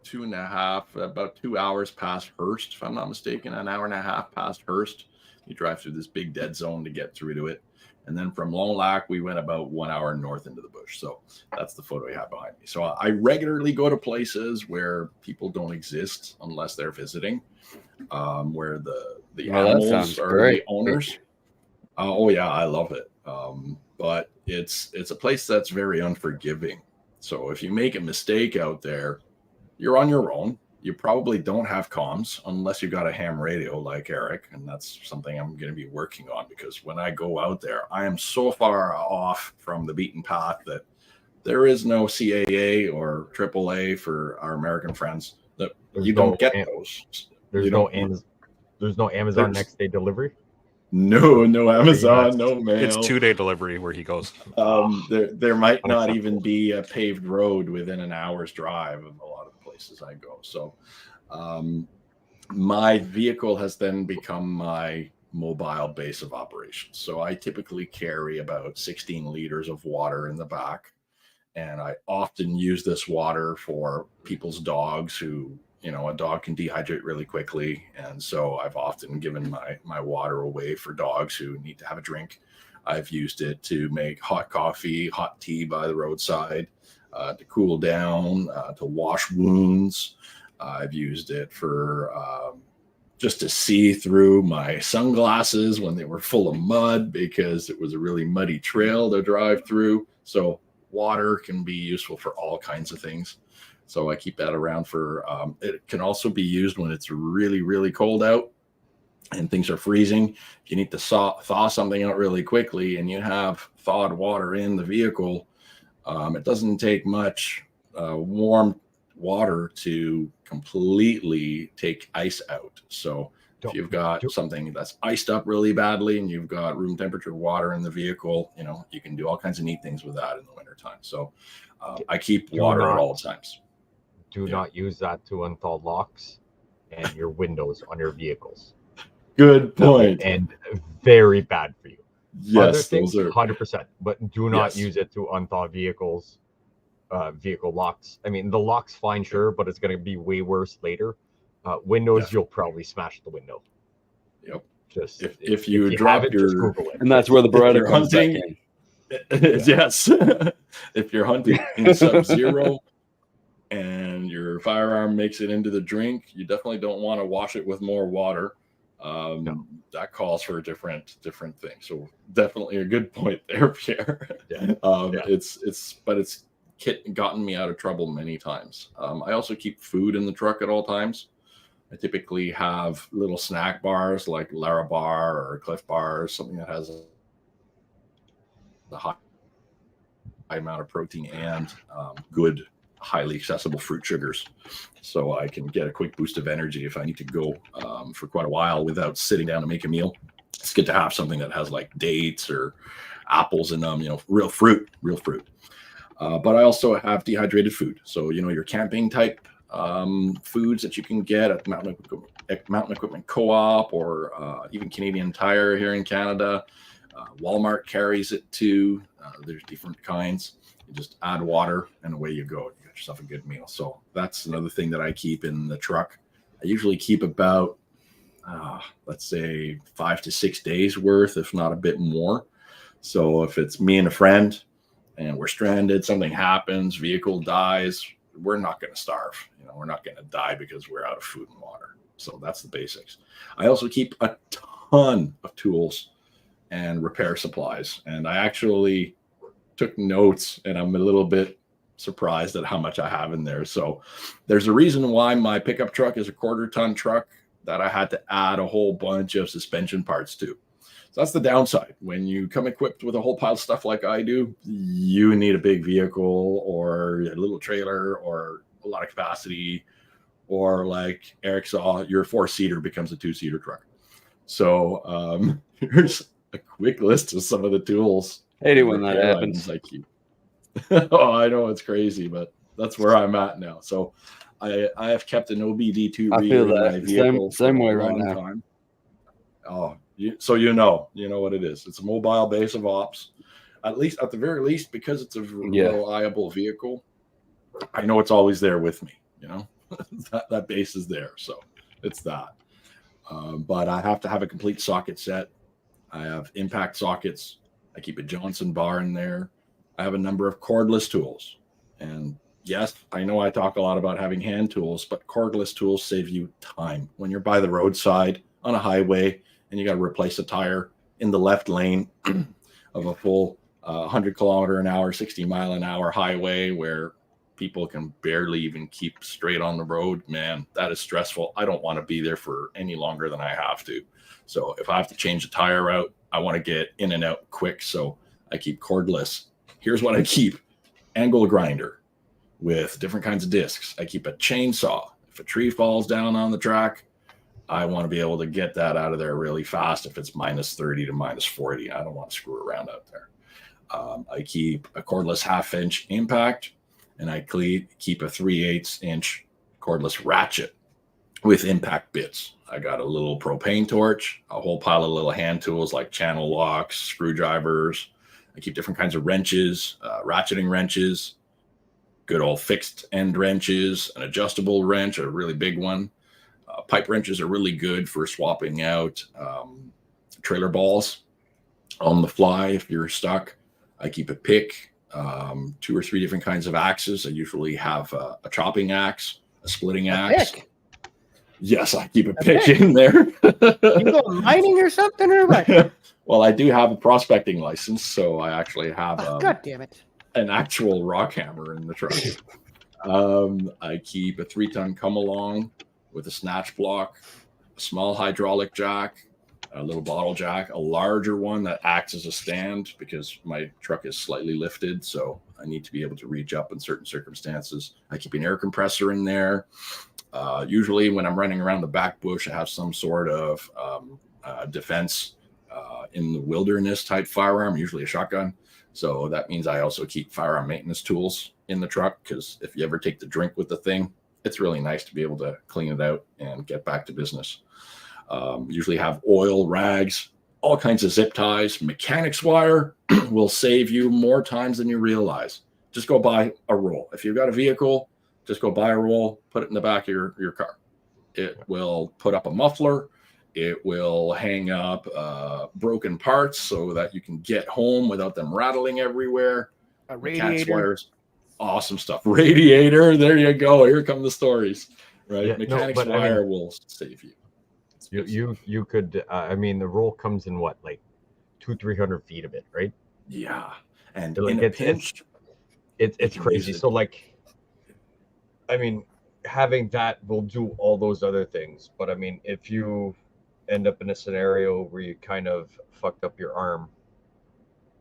2 hours past Hearst, if I'm not mistaken, an hour and a half past Hearst. You drive through this big dead zone to get through to it. And then from Lone Lac, we went about 1 hour north into the bush. So that's the photo you have behind me. So I regularly go to places where people don't exist unless they're visiting, where the animals are the owners. Oh yeah, I love it. But it's a place that's very unforgiving. So if you make a mistake out there, you're on your own. You probably don't have comms unless you got a ham radio like Eric. And that's something I'm going to be working on, because when I go out there, I am so far off from the beaten path that there is no CAA or AAA for our American friends. That you don't get those. There's no Amazon next day delivery. No Amazon, no mail. It's 2-day delivery where he goes. There might not even be a paved road within an hour's drive of a lot of the places I go. So my vehicle has then become my mobile base of operations. So I typically carry about 16 liters of water in the back. And I often use this water for people's dogs who, a dog can dehydrate really quickly. And so I've often given my water away for dogs who need to have a drink. I've used it to make hot coffee, hot tea by the roadside, to cool down, to wash wounds. I've used it for just to see through my sunglasses when they were full of mud, because it was a really muddy trail to drive through. So water can be useful for all kinds of things. So I keep that around for, it can also be used when it's really, really cold out. and things are freezing, if you need to thaw something out really quickly and you have thawed water in the vehicle, it doesn't take much warm water to completely take ice out. So if you've got something that's iced up really badly and you've got room temperature water in the vehicle, you can do all kinds of neat things with that in the wintertime. So I keep water at all times. Do not use that to unthaw locks and your windows on your vehicles. Good point. And very bad for you. Yes, other things, those are 100%. But do not use it to unthaw vehicles, vehicle locks. I mean, the lock's fine, sure, but it's going to be way worse later. Windows, you'll probably smash the window. Yep. Just if you drop have it, your, just Google it. And that's where the Beretta comes back in. Yes. If you're hunting in Sub-Zero and your firearm makes it into the drink, you definitely don't want to wash it with more water. No. That calls for a different thing. So definitely a good point there, Pierre. It's gotten me out of trouble many times. I also keep food in the truck at all times. I typically have little snack bars like Lara Bar or Cliff Bars, something that has a high amount of protein and good, highly accessible fruit sugars. So I can get a quick boost of energy if I need to go for quite a while without sitting down to make a meal. It's good to have something that has like dates or apples in them, real fruit. But I also have dehydrated food. So, your camping type foods that you can get at Mountain Equipment Co-op or even Canadian Tire here in Canada. Walmart carries it too. There's different kinds. You just add water and away you go. You got yourself a good meal. So that's another thing that I keep in the truck. I usually keep about, let's say 5 to 6 days worth, if not a bit more. So if it's me and a friend and we're stranded, something happens, vehicle dies, we're not going to starve. We're not going to die because we're out of food and water. So that's the basics. I also keep a ton of tools and repair supplies. And I actually took notes, and I'm a little bit surprised at how much I have in there. So there's a reason why my pickup truck is a 1/4-ton truck that I had to add a whole bunch of suspension parts to. So that's the downside. When you come equipped with a whole pile of stuff like I do, you need a big vehicle or a little trailer or a lot of capacity, or like Eric saw, your 4-seater becomes a 2-seater truck. So here's a quick list of some of the tools. Hate it when that happens. I keep. Oh, I know it's crazy, but that's where I'm at now. So I have kept an OBD2 reader in my vehicle same way for a right long now. time. Oh, so you know what it is. It's a mobile base of ops. At the very least, because it's a reliable vehicle, I know it's always there with me. That base is there, so it's that. But I have to have a complete socket set. I have impact sockets. I keep a Johnson bar in there. I have a number of cordless tools. And yes, I know I talk a lot about having hand tools, but cordless tools save you time. When you're by the roadside on a highway and you got to replace a tire in the left lane of a full 100 kilometer an hour, 60 mile an hour highway where people can barely even keep straight on the road, man, that is stressful. I don't want to be there for any longer than I have to. So if I have to change a tire out, I want to get in and out quick. So I keep cordless. Here's what I keep: angle grinder with different kinds of discs. I keep a chainsaw. If a tree falls down on the track, I want to be able to get that out of there really fast. If it's -30 to -40, I don't want to screw around out there. I keep a cordless 1/2 inch impact, and I keep a 3/8 inch cordless ratchet with impact bits. I got a little propane torch, a whole pile of little hand tools like channel locks, screwdrivers. I keep different kinds of wrenches, ratcheting wrenches, good old fixed end wrenches, an adjustable wrench, a really big one. Pipe wrenches are really good for swapping out trailer balls on the fly if you're stuck. I keep a pick, 2 or 3 different kinds of axes. I usually have a chopping axe, a splitting axe. Pick. Yes, I keep a pick in there. You go mining or something or what? Well, I do have a prospecting license, so I actually have God damn it. an actual rock hammer in the truck. I keep a 3-ton come along with a snatch block, a small hydraulic jack, a little bottle jack, a larger one that acts as a stand because my truck is slightly lifted, so I need to be able to reach up in certain circumstances. I keep an air compressor in there. Usually when I'm running around the back bush, I have some sort of defense in the wilderness type firearm, usually a shotgun. So that means I also keep firearm maintenance tools in the truck, because if you ever take the drink with the thing, it's really nice to be able to clean it out and get back to business. Usually have oil, rags, all kinds of zip ties. Mechanics wire will save you more times than you realize. Just go buy a roll. If you've got a vehicle, just go buy a roll, put it in the back of your car. It will put up a muffler. It will hang up broken parts so that you can get home without them rattling everywhere. A Mechanics radiator. wires, awesome stuff. Radiator, there you go. Here come the stories, right? Yeah, Mechanics wire will save you. You could I mean, the roll comes in what, like 200-300 feet of it, right? Yeah, and Like, in a pinch, it's crazy. So like, I mean, having that will do all those other things, but I mean, if you end up in a scenario where you kind of fucked up your arm,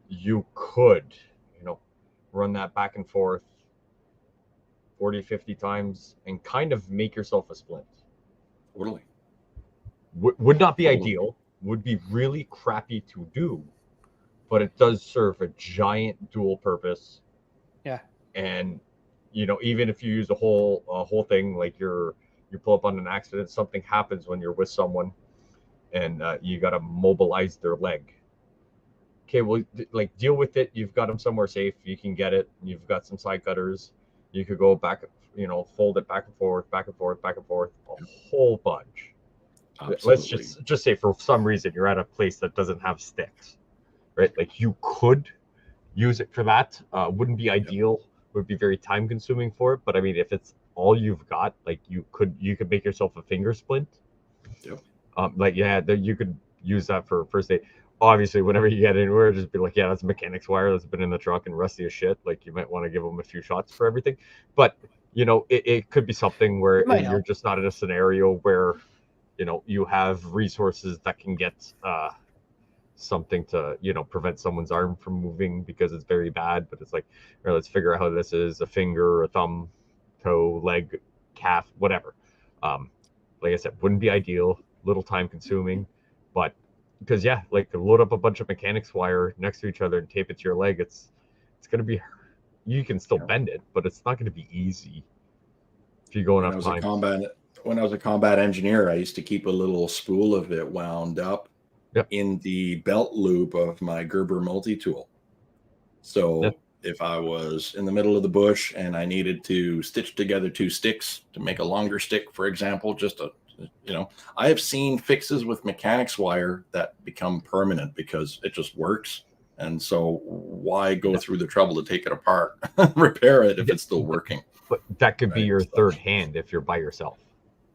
you could, run that back and forth 40-50 times and kind of make yourself a splint. totally. Would not be ideal, would be really crappy to do, but it does serve a giant dual purpose. Yeah. And even if you use a whole thing, like you pull up on an accident, something happens when you're with someone, and you got to mobilize their leg. Okay, well, like, deal with it. You've got them somewhere safe. You can get it. You've got some side cutters. You could go back, fold it back and forth, back and forth, back and forth, a whole bunch. Absolutely. Let's just say for some reason you're at a place that doesn't have sticks, right? Like, you could use it for that. Wouldn't be ideal. Would be very time consuming for it. But I mean, if it's all you've got, like, you could make yourself a finger splint. Yep. You could use that for first aid. Obviously, whenever you get anywhere, just be like, yeah, that's a mechanics wire that's been in the truck and rusty as shit. Like, you might want to give them a few shots for everything. But it could be something where you're just not in a scenario where you have resources that can get something to prevent someone's arm from moving because it's very bad. But it's like, all right, let's figure out how this is: a finger, a thumb, toe, leg, calf, whatever. Like I said, wouldn't be ideal, little time consuming, but because like, load up a bunch of mechanics wire next to each other and tape it to your leg, it's going to be, you can still bend it, but it's not going to be easy if you go enough time. When I was a combat engineer, I used to keep a little spool of it wound up in the belt loop of my Gerber multi-tool. So if I was in the middle of the bush and I needed to stitch together two sticks to make a longer stick, for example, I have seen fixes with mechanics wire that become permanent because it just works. And so why go through the trouble to take it apart, repair it if it's still working? But that could be your third hand if you're by yourself.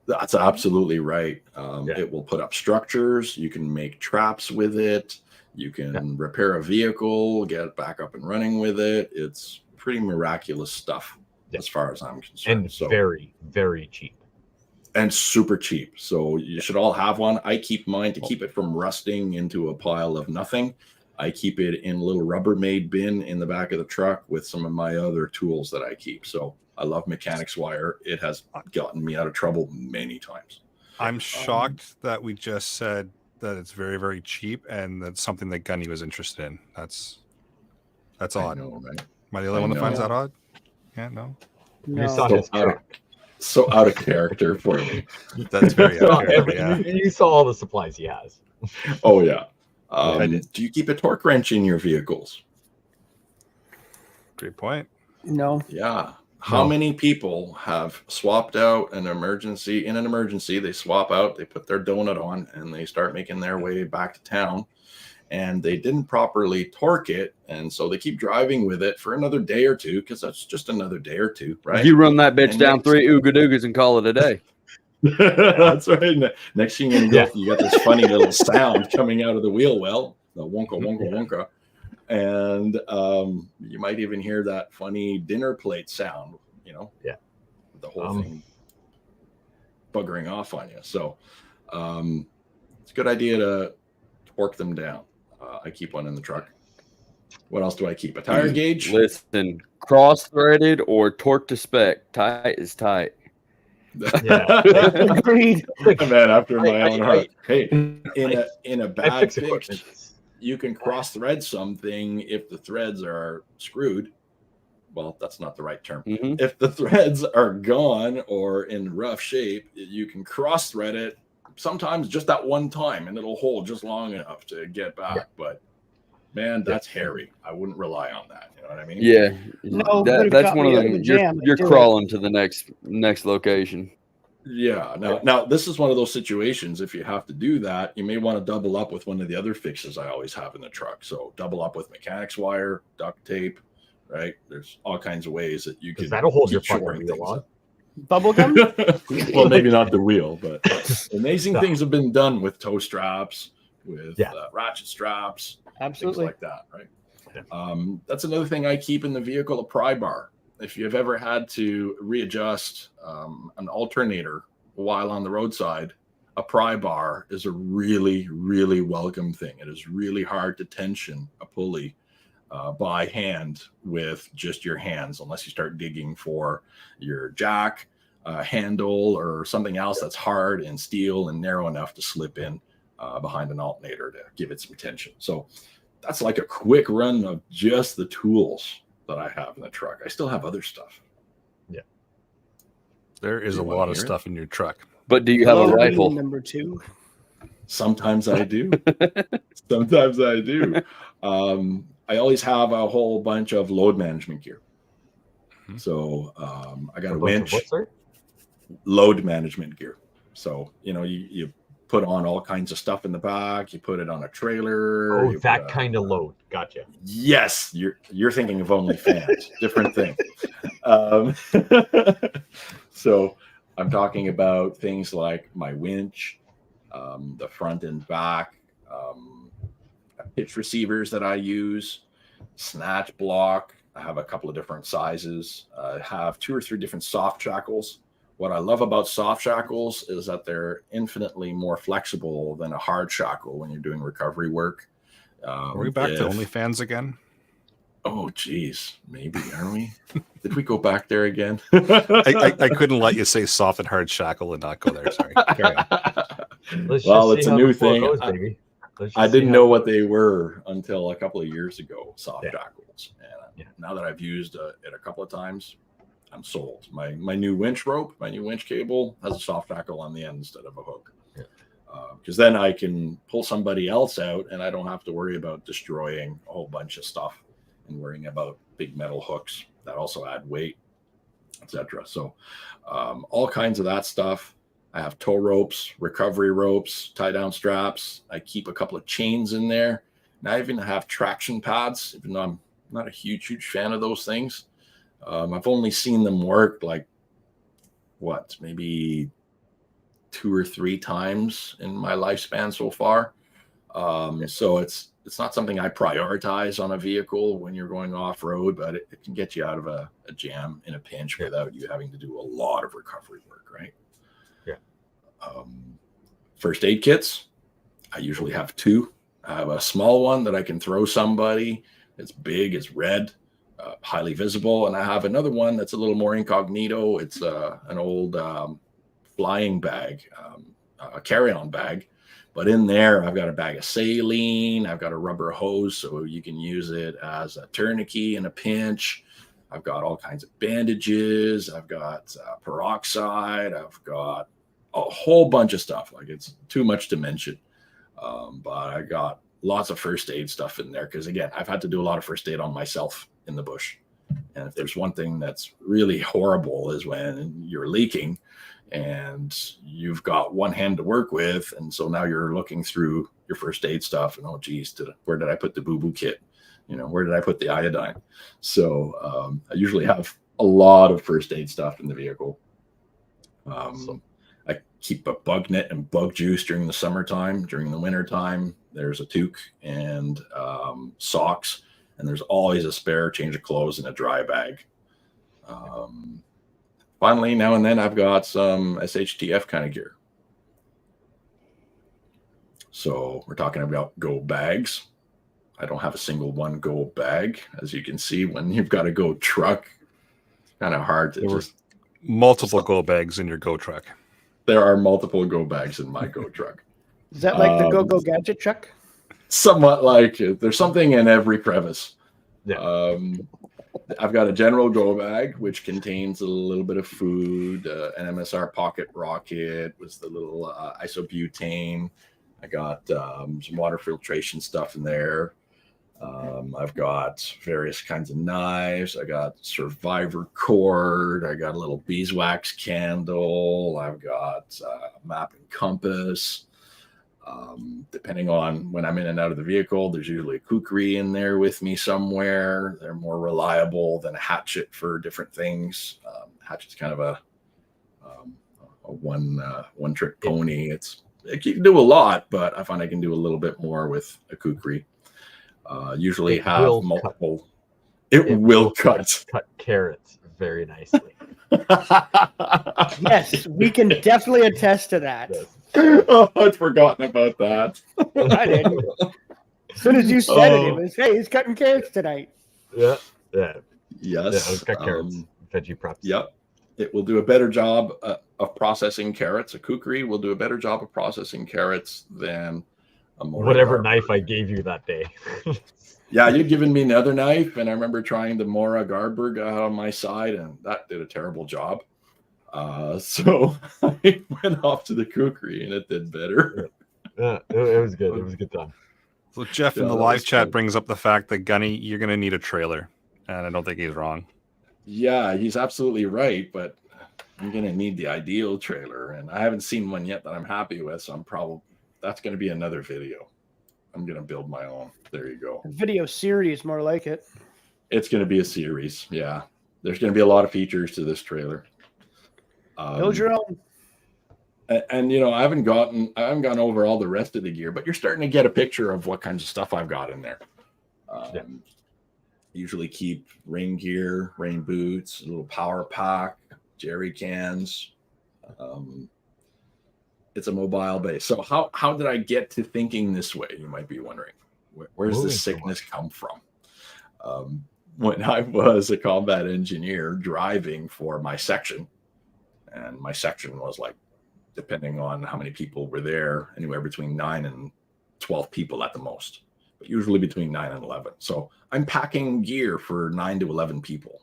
That's absolutely right. It will put up structures. You can make traps with it. You can repair a vehicle, get it back up and running with it. It's pretty miraculous stuff as far as I'm concerned. And very, very cheap. And super cheap. So you should all have one. I keep mine to keep it from rusting into a pile of nothing. I keep it in a little Rubbermaid bin in the back of the truck with some of my other tools that I keep. So I love mechanics wire. It has gotten me out of trouble many times. I'm shocked that we just said that it's very, very cheap, and that's something that Gunny was interested in. That's odd. I know, right? Am I the only one that finds that odd? Yeah, no. You saw his truck. So out of character for me. That's very out of character. You saw all the supplies he has. Oh yeah. Do you keep a torque wrench in your vehicles? Great point. No. Yeah. How many people have swapped out in an emergency? They swap out, they put their donut on, and they start making their way back to town. And they didn't properly torque it, and so they keep driving with it for another day or two, because that's just another day or two, right? You run that bitch down 3 ooga doogas and call it a day. That's right. Next thing you know, you got this funny little sound coming out of the wheel well, the wonka wonka wonka. And you might even hear that funny dinner plate sound, the whole thing buggering off on you. So It's a good idea to torque them down. I keep one in the truck. What else do I keep? A tire gauge. Listen, cross-threaded or torque to spec. Tight is tight. Yeah. Agreed. A man after my own heart. Hey, in a I bad fix fix, equipment. you can cross thread something if the threads are screwed. Well, that's not the right term. Mhm. If the threads are gone or in rough shape, you can cross thread it sometimes just that one time, and it'll hold just long enough to get back. Yeah. But man, that's hairy. I wouldn't rely on that. You know what I mean? Yeah, No, but if it that's got one me of out of them. a jam, You're do it. crawling to the next location. Yeah. Now this is one of those situations. If you have to do that, you may want to double up with one of the other fixes I always have in the truck. So double up with mechanics wire, duct tape, right? There's all kinds of ways that you can. Because that'll hold your keep fucking shoring wheel things on. up. Bubblegum? Well, maybe not the wheel, but amazing No. things have been done with tow straps, with Yeah. ratchet straps, Absolutely. things like that, right? Yeah. That's another thing I keep in the vehicle, a pry bar. If you've ever had to readjust an alternator while on the roadside, a pry bar is a really, really welcome thing. It is really hard to tension a pulley by hand with just your hands, unless you start digging for your jack handle or something else that's hard and steel and narrow enough to slip in behind an alternator to give it some tension. So that's like a quick run of just the tools that I have in the truck. I still have other stuff. There is Do a you wanna lot of hear it? stuff in your truck. But do you have a Hello, rifle? number 2. Sometimes I do. Sometimes I do. I always have a whole bunch of load management gear. Mhm. So I got a bunch of winch, what, sorry? load management gear. So, you put on all kinds of stuff in the back. You put it on a trailer. Oh, you that put kind of load. Gotcha. Yes, you're thinking of OnlyFans. Different thing. So I'm talking about things like my winch, the front and back, pitch receivers that I use, snatch block. I have a couple of different sizes. I have 2 or 3 different soft shackles. What I love about soft shackles is that they're infinitely more flexible than a hard shackle when you're doing recovery work. Are we back to OnlyFans again? Oh, geez, maybe are we? Did we go back there again? I couldn't let you say soft and hard shackle and not go there. Sorry. Carry on. Well, it's a new thing. Goes, baby. Let's I just see didn't how know it what goes. they were until a couple of years ago, soft Yeah. shackles. And Yeah. now that I've used it a couple of times, I'm sold. My new winch rope, my new winch cable has a soft shackle on the end instead of a hook. Yeah. Because then I can pull somebody else out and I don't have to worry about destroying a whole bunch of stuff and worrying about big metal hooks that also add weight, etc. So all kinds of that stuff. I have tow ropes, recovery ropes, tie down straps. I keep a couple of chains in there. And I even have traction pads, even though I'm not a huge fan of those things. I've only seen them work like maybe 2 or 3 times in my lifespan so far. So it's not something I prioritize on a vehicle when you're going off road, but it can get you out of a jam in a pinch without you having to do a lot of recovery work, right? Yeah. First aid kits, I usually have 2. I have a small one that I can throw somebody. It's big, it's red, highly visible, and I have another one that's a little more incognito. It's an old flying bag, a carry-on bag. But in there, I've got a bag of saline. I've got a rubber hose, so you can use it as a tourniquet in a pinch. I've got all kinds of bandages. I've got peroxide. I've got a whole bunch of stuff. Like, it's too much to mention. But I got lots of first aid stuff in there because, again, I've had to do a lot of first aid on myself in the bush. And if there's one thing that's really horrible is when you're leaking and you've got one hand to work with. And so now you're looking through your first aid stuff and, oh, geez, where did I put the boo-boo kit? Where did I put the iodine? So I usually have a lot of first aid stuff in the vehicle. I keep a bug net and bug juice during the summertime. During the wintertime, there's a toque and socks. And there's always a spare change of clothes in a dry bag. Finally, now and then, I've got some SHTF kind of gear. So we're talking about go bags. I don't have a single one go bag. As you can see, when you've got a go truck, it's kind of hard to just... Multiple go bags in your go truck. There are multiple go bags in my go truck. Is that like the go gadget truck? Somewhat like it. There's something in every crevice. Yeah. I've got a general go bag, which contains a little bit of food, an MSR pocket rocket with the little isobutane. I got some water filtration stuff in there. I've got various kinds of knives. I got survivor cord. I got a little beeswax candle. I've got a map and compass. Depending on when I'm in and out of the vehicle, there's usually a kukri in there with me somewhere. They're more reliable than a hatchet for different things. Hatchet's kind of a one trick pony. It can do a lot, but I find I can do a little bit more with a kukri. Usually It have will multiple. It will cut carrots very nicely. Yes, we can definitely attest to that. Oh, I'd forgotten about that. I didn't. As soon as you said it was, hey, he's cutting carrots tonight. Yeah. Yes. Yeah, it's got carrots. Veggie preps. Yep. It will do a better job of processing carrots. A kukri will do a better job of processing carrots than a whatever knife I gave you that day. Yeah, you'd given me another knife, and I remember trying the Mora Garberg out on my side, and that did a terrible job. So I went off to the kukri, and it did better. Yeah, it was good. It was a good time. So Jeff in the live chat brings up the fact that Gunny, you're going to need a trailer, and I don't think he's wrong. Yeah, he's absolutely right, but I'm going to need the ideal trailer, and I haven't seen one yet that I'm happy with, so that's going to be another video. I'm going to build my own. There you go. A video series, more like it. It's going to be a series. Yeah. There's going to be a lot of features to this trailer. Build your own. And I haven't gone over all the rest of the gear, but you're starting to get a picture of what kinds of stuff I've got in there. Usually keep rain gear, rain boots, a little power pack, jerry cans. It's a mobile base. So how did I get to thinking this way? You might be wondering. Where does this sickness come from? When I was a combat engineer driving for my section, and my section was like, depending on how many people were there, anywhere between 9 and 12 people at the most, but usually between 9 and 11. So I'm packing gear for 9 to 11 people.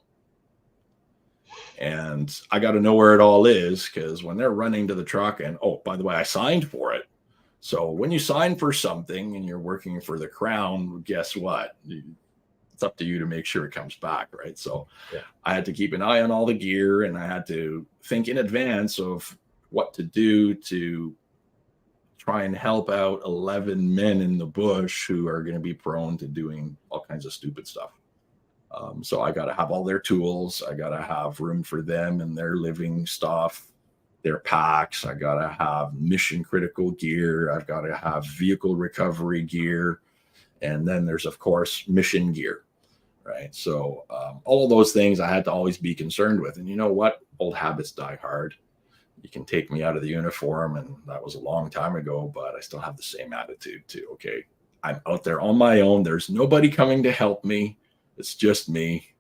And I got to know where it all is, because when they're running to the truck and, oh, by the way, I signed for it. So when you sign for something and you're working for the Crown, guess what? It's up to you to make sure it comes back, right? So I had to keep an eye on all the gear, and I had to think in advance of what to do to try and help out 11 men in the bush who are going to be prone to doing all kinds of stupid stuff. So I got to have all their tools. I got to have room for them and their living stuff, their packs. I got to have mission critical gear. I've got to have vehicle recovery gear. And then there's, of course, mission gear, right? So all of those things I had to always be concerned with. And you know what? Old habits die hard. You can take me out of the uniform, and that was a long time ago, but I still have the same attitude too. Okay, I'm out there on my own. There's nobody coming to help me. It's just me.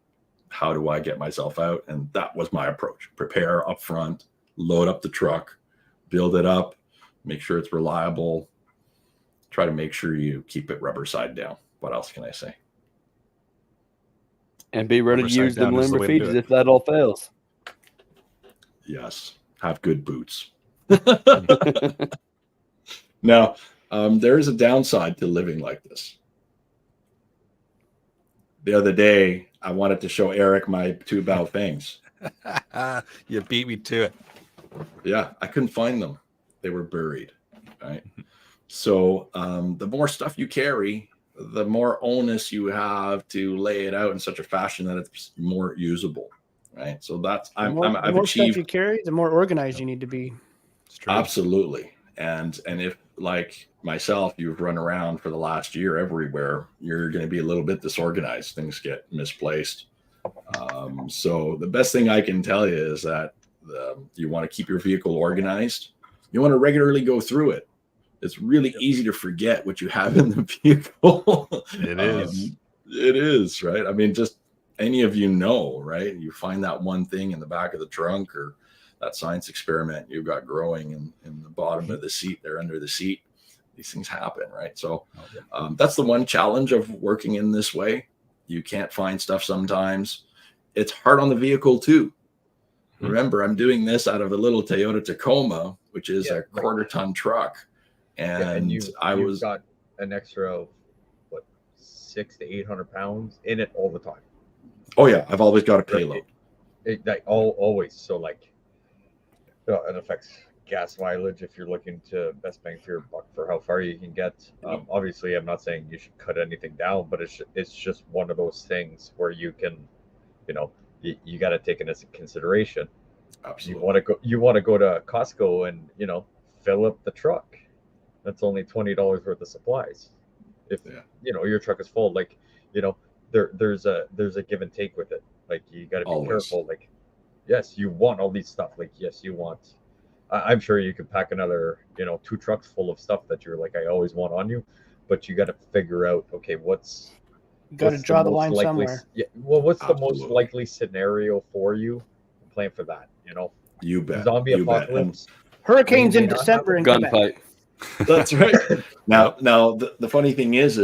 How do I get myself out? And that was my approach. Prepare up front, load up the truck, build it up, make sure it's reliable. Try to make sure you keep it rubber side down. What else can I say? And be ready to use them limber feeds if that all fails. Yes. Have good boots. Now, there is a downside to living like this. The other day, I wanted to show Eric my 2 bow fangs. You beat me to it. Yeah, I couldn't find them. They were buried, right? So the more stuff you carry, the more onus you have to lay it out in such a fashion that it's more usable, right? So that's the more stuff you carry, the more organized you need to be. Absolutely. And if, like myself, you've run around for the last year everywhere, you're going to be a little bit disorganized. Things get misplaced. So the best thing I can tell you is that you want to keep your vehicle organized. You want to regularly go through it. It's really easy to forget what you have in the vehicle. It is. It is, right? I mean, just any of you know, right? You find that one thing in the back of the trunk, or that science experiment you've got growing in the bottom of the seat there under the seat. These things happen, right? So that's the one challenge of working in this way. You can't find stuff sometimes. It's hard on the vehicle too. Remember, I'm doing this out of a little Toyota Tacoma, which is a quarter-ton truck. And you've got an extra, what, 600 to 800 pounds in it all the time. Oh yeah, I've always got a payload. Always. So like, it affects gas mileage if you're looking to best bang for your buck for how far you can get. Obviously, I'm not saying you should cut anything down, but it's just one of those things where you can, you got to take it into consideration. Absolutely. You want to go to Costco and fill up the truck. That's only $20 worth of supplies. If your truck is full, like there's a give and take with it. Like you got to be careful. Like, yes, you want all these stuff. Like, yes, you want. I'm sure you could pack another 2 trucks full of stuff that you're like, I always want on you, but you got to figure out, okay, you got to draw the line somewhere. Yeah. Well, what's the most likely scenario for you? Plan for that. You bet. Zombie apocalypse. Hurricanes in December in gunfight. That's right. Now the funny thing is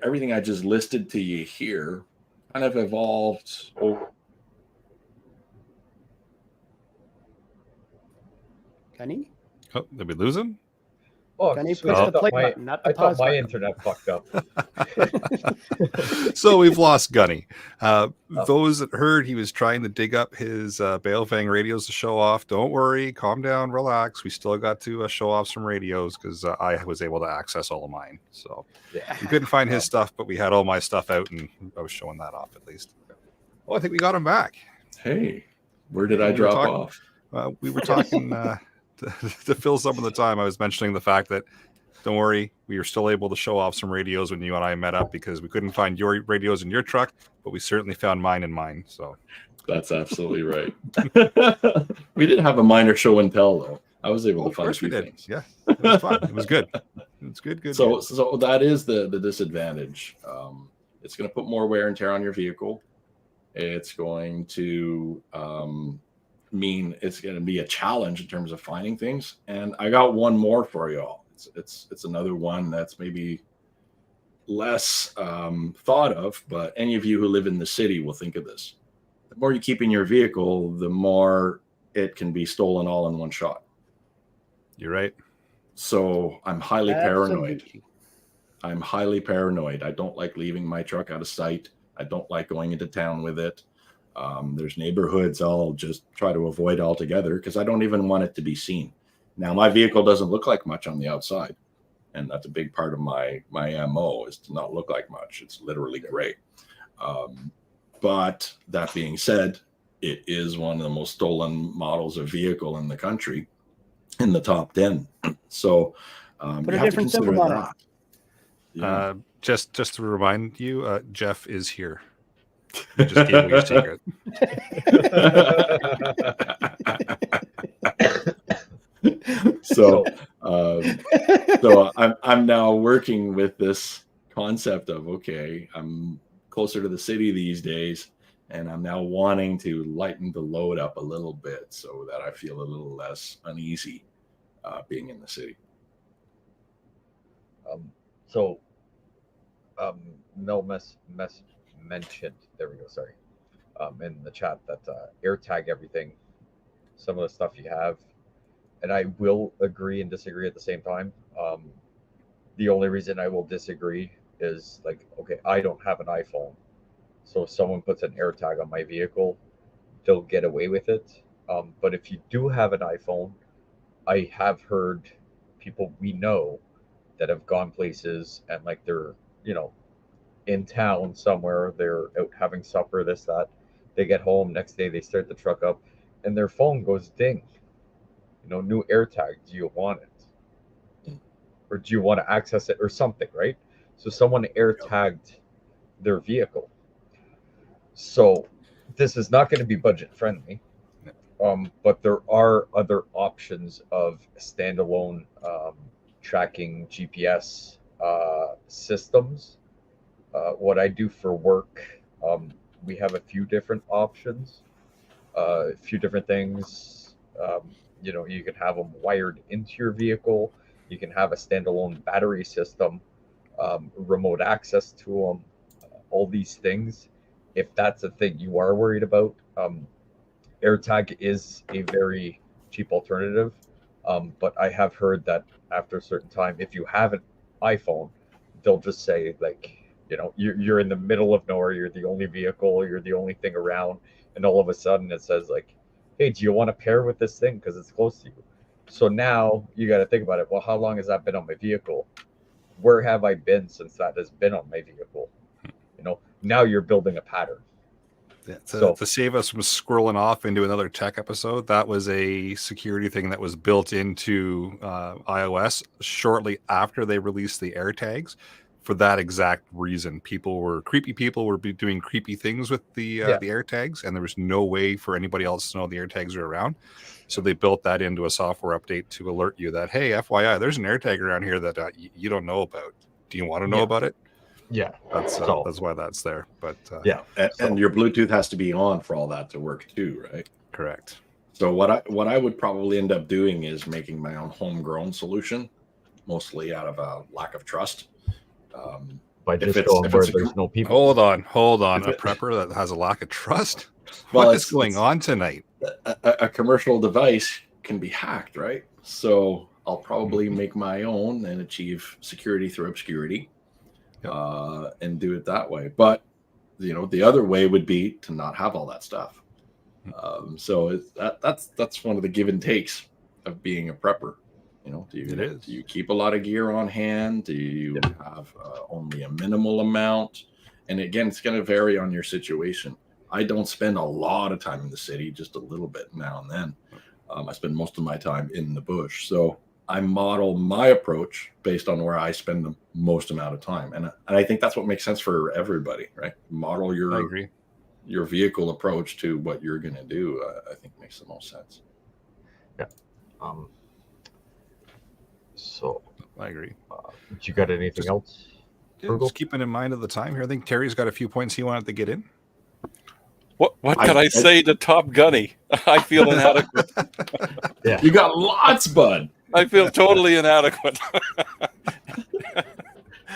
everything I just listed to you here kind of evolved. Gunny? Oh, did we lose him? Oh, Gunny, push the play button, not the I pause thought my button. internet fucked up. So we've lost Gunny. Those that heard he was trying to dig up his Balefang radios to show off, don't worry, calm down, relax. We still got to show off some radios because I was able to access all of mine. So we couldn't find his stuff, but we had all my stuff out, and I was showing that off at least. Well, I think we got him back. Hey, where did I drop off? We were talking to fill some of the time. I was mentioning the fact that, don't worry, we were still able to show off some radios when you and I met up because we couldn't find your radios in your truck, but we certainly found mine in mine. So that's absolutely right. We did have a minor show and tell though. I was able to find a few things. Yeah, it was fun. It was good. It's good. So that is the disadvantage. It's going to put more wear and tear on your vehicle. It's going to mean it's going to be a challenge in terms of finding things. And I got one more for y'all. It's another one that's maybe less thought of, but any of you who live in the city will think of this. The more you keep in your vehicle, the more it can be stolen all in one shot. You're right. So I'm highly paranoid. I'm highly paranoid. I don't like leaving my truck out of sight. I don't like going into town with it. There's neighborhoods I'll just try to avoid altogether because I don't even want it to be seen. Now, my vehicle doesn't look like much on the outside, and that's a big part of my MO is to not look like much. It's literally gray. But that being said, it is one of the most stolen models of vehicle in the country, in the top 10. So put a different symbol on it. Yeah. Just to remind you, Jeff is here. I just gave you your secret. So I'm now working with this concept of, okay, I'm closer to the city these days, and I'm now wanting to lighten the load up a little bit so that I feel a little less uneasy being in the city. Mel mentioned, there we go, sorry, in the chat that AirTag everything, some of the stuff you have, and I will agree and disagree at the same time. The only reason I will disagree is like, okay, I don't have an iPhone, so if someone puts an AirTag on my vehicle, they'll get away with it. But if you do have an iPhone, I have heard people we know that have gone places and like they're, in town somewhere, they're out having supper, this, that. They get home, next day they start the truck up and their phone goes ding. New AirTag, do you want it? Or do you want to access it or something, right? So someone AirTagged their vehicle. So this is not going to be budget friendly. But there are other options of standalone tracking GPS systems. What I do for work, we have a few different options, a few different things. You can have them wired into your vehicle. You can have a standalone battery system, remote access to them, all these things. If that's a thing you are worried about, AirTag is a very cheap alternative. But I have heard that after a certain time, if you have an iPhone, they'll just say, like, you're in the middle of nowhere, you're the only vehicle, you're the only thing around, and all of a sudden it says, like, hey, do you want to pair with this thing because it's close to you? So now you got to think about it. Well, how long has that been on my vehicle? Where have I been since that has been on my vehicle? Now you're building a pattern. Yeah, to save us from scrolling off into another tech episode, that was a security thing that was built into iOS shortly after they released the AirTags. For that exact reason, creepy people were doing creepy things with the AirTags, and there was no way for anybody else to know the AirTags are around. So they built that into a software update to alert you that, hey, FYI, there's an AirTag around here that you don't know about. Do you want to know about it? Yeah, that's why that's there. But and your Bluetooth has to be on for all that to work too, right? Correct. So what I would probably end up doing is making my own homegrown solution, mostly out of a lack of trust. By just going where there's no people. Hold on. A prepper that has a lack of trust? Well, what is going on tonight? A commercial device can be hacked, right? So I'll probably make my own and achieve security through obscurity. And do it that way. But the other way would be to not have all that stuff. So that's one of the give and takes of being a prepper. Do you keep a lot of gear on hand? Do you have only a minimal amount? And again, it's going to vary on your situation. I don't spend a lot of time in the city, just a little bit now and then. I spend most of my time in the bush. So I model my approach based on where I spend the most amount of time. And I think that's what makes sense for everybody, right? Model your vehicle approach to what you're going to do, I think makes the most sense. Yeah. So I agree. You got anything else? Just keeping in mind of the time here, I think Terry's got a few points he wanted to get in. What can I say to Top Gunny? I feel inadequate. Yeah. You got lots, bud. I feel totally inadequate.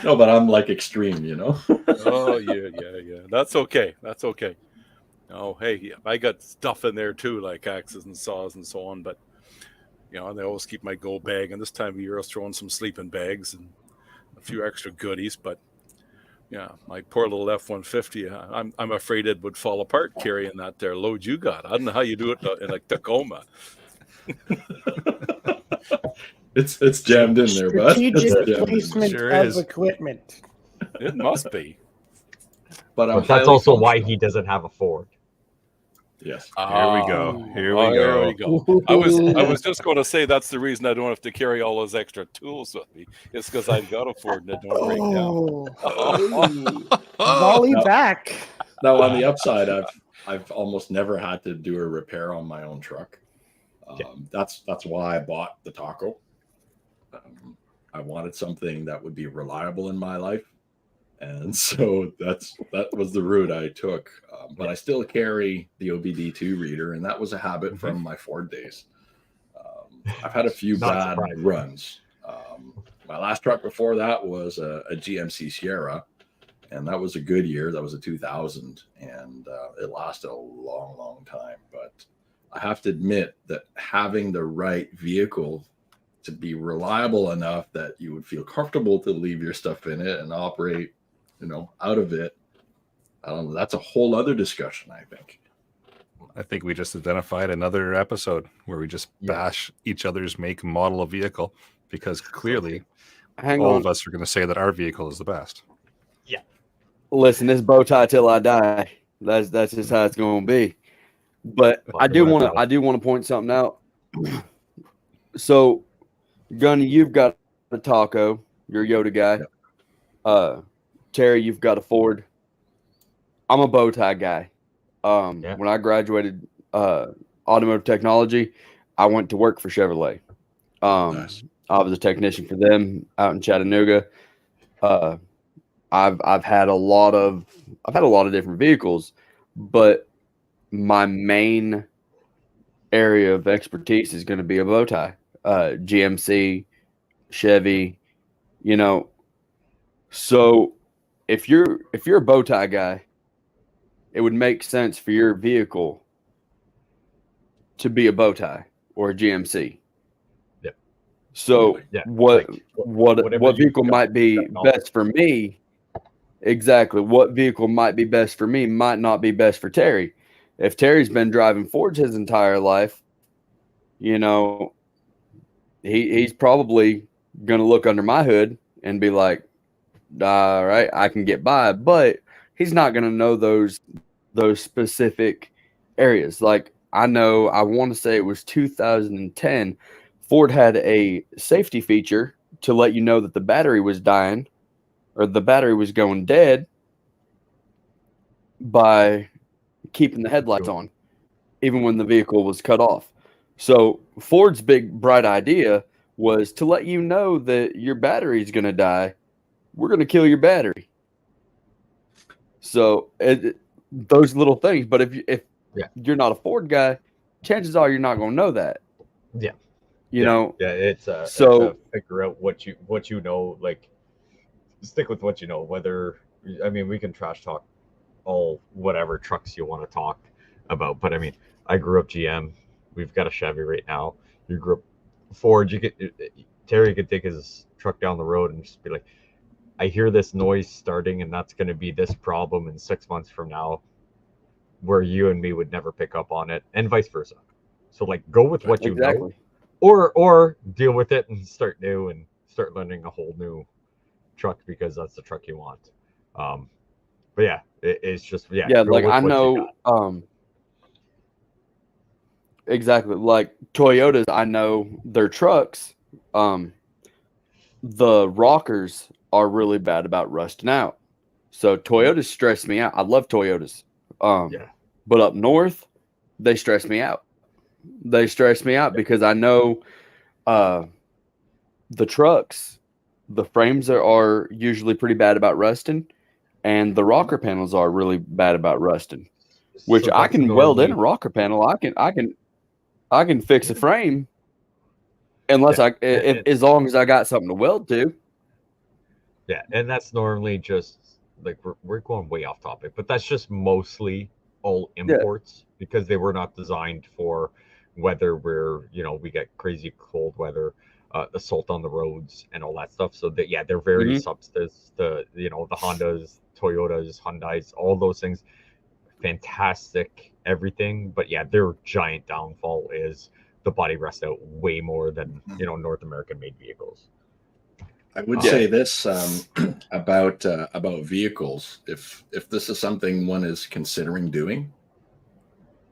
No, but I'm like extreme, Oh, yeah. That's okay. Oh, hey, I got stuff in there too, like axes and saws and so on. But, and I always keep my go bag. And this time of year, I was throwing some sleeping bags and a few extra goodies. But, yeah, my poor little F-150, I'm afraid it would fall apart carrying that there load you got. I don't know how you do it in like Tacoma. It's jammed in there, bud. Strategic placement of equipment. It must be. But that's also why he doesn't have a Ford. Yes. Here we go. I was just going to say that's the reason I don't have to carry all those extra tools with me. It's because I've got a Ford and it don't break down. Volley back. Now on the upside, I've almost never had to do a repair on my own truck. That's why I bought the Taco. I wanted something that would be reliable in my life, and so that was the route I took. But I still carry the OBD2 reader, and that was a habit from my Ford days. I've had a few bad runs. My last truck before that was a GMC Sierra, and that was a good year. That was a 2000, and it lasted a long, long time. But I have to admit that having the right vehicle to be reliable enough that you would feel comfortable to leave your stuff in it and operate, out of it, I don't know. That's a whole other discussion, I think. I think we just identified another episode where we just bash each other's make and model of vehicle, because clearly all of us are going to say that our vehicle is the best. Yeah. Listen, this bow tie till I die. That's just how it's going to be. But I do want to point something out. So, Gunny, you've got a Taco. You're a Yoda guy. Yep. Terry, you've got a Ford. I'm a bow tie guy. When I graduated automotive technology, I went to work for Chevrolet. Nice. I was a technician for them out in Chattanooga. I've had a lot of different vehicles, but my main area of expertise is going to be a bow tie, GMC, Chevy, you know. So if you're a bow tie guy, it would make sense for your vehicle to be a bow tie or a GMC. Yeah. So Yeah, what whatever vehicle you've might be got knowledge. best for me? Exactly. What vehicle might be best for me might not be best for Terry. If Terry's been driving Fords his entire life, you know, he's probably going to look under my hood and be like, all right, I can get by, but he's not going to know those specific areas. Like I want to say it was 2010, Ford had a safety feature to let you know that the battery was dying or the battery was going dead by keeping the headlights on, even when the vehicle was cut off. So Ford's big bright idea was to let you know that your battery's going to die. We're going to kill your battery. So those little things. But if you're not a Ford guy, chances are you're not going to know that. Yeah. You know. Yeah, it's so it's figure out what you know. Like, stick with what you know. Whether we can trash talk all whatever trucks you want to talk about, but I mean, I grew up GM. We've got a Chevy right now. You grew up Ford. Terry could take his truck down the road and just be like, I hear this noise starting, and that's going to be this problem in 6 months from now, where you and me would never pick up on it, and vice versa. So, like, go with what you know, or deal with it and start new and start learning a whole new truck because that's the truck you want. But yeah, it's just like I know, exactly, like Toyotas. I know their trucks. The rockers are really bad about rusting out. So Toyotas stress me out. I love Toyotas. But up north, they stress me out. They stress me out because I know the trucks, the frames are usually pretty bad about rusting, and the rocker panels are really bad about rusting. Which so I can weld in a rocker panel. I can fix a frame unless as long as I got something to weld to. Yeah, and that's normally just like we're going way off topic, but that's just mostly all imports because they were not designed for weather where we get crazy cold weather, assault on the roads and all that stuff. So that they're very substance. The Hondas, Toyotas, Hyundais, all those things, fantastic everything. But their giant downfall is the body rest out way more than North American made vehicles. I would say this about vehicles. If this is something one is considering doing,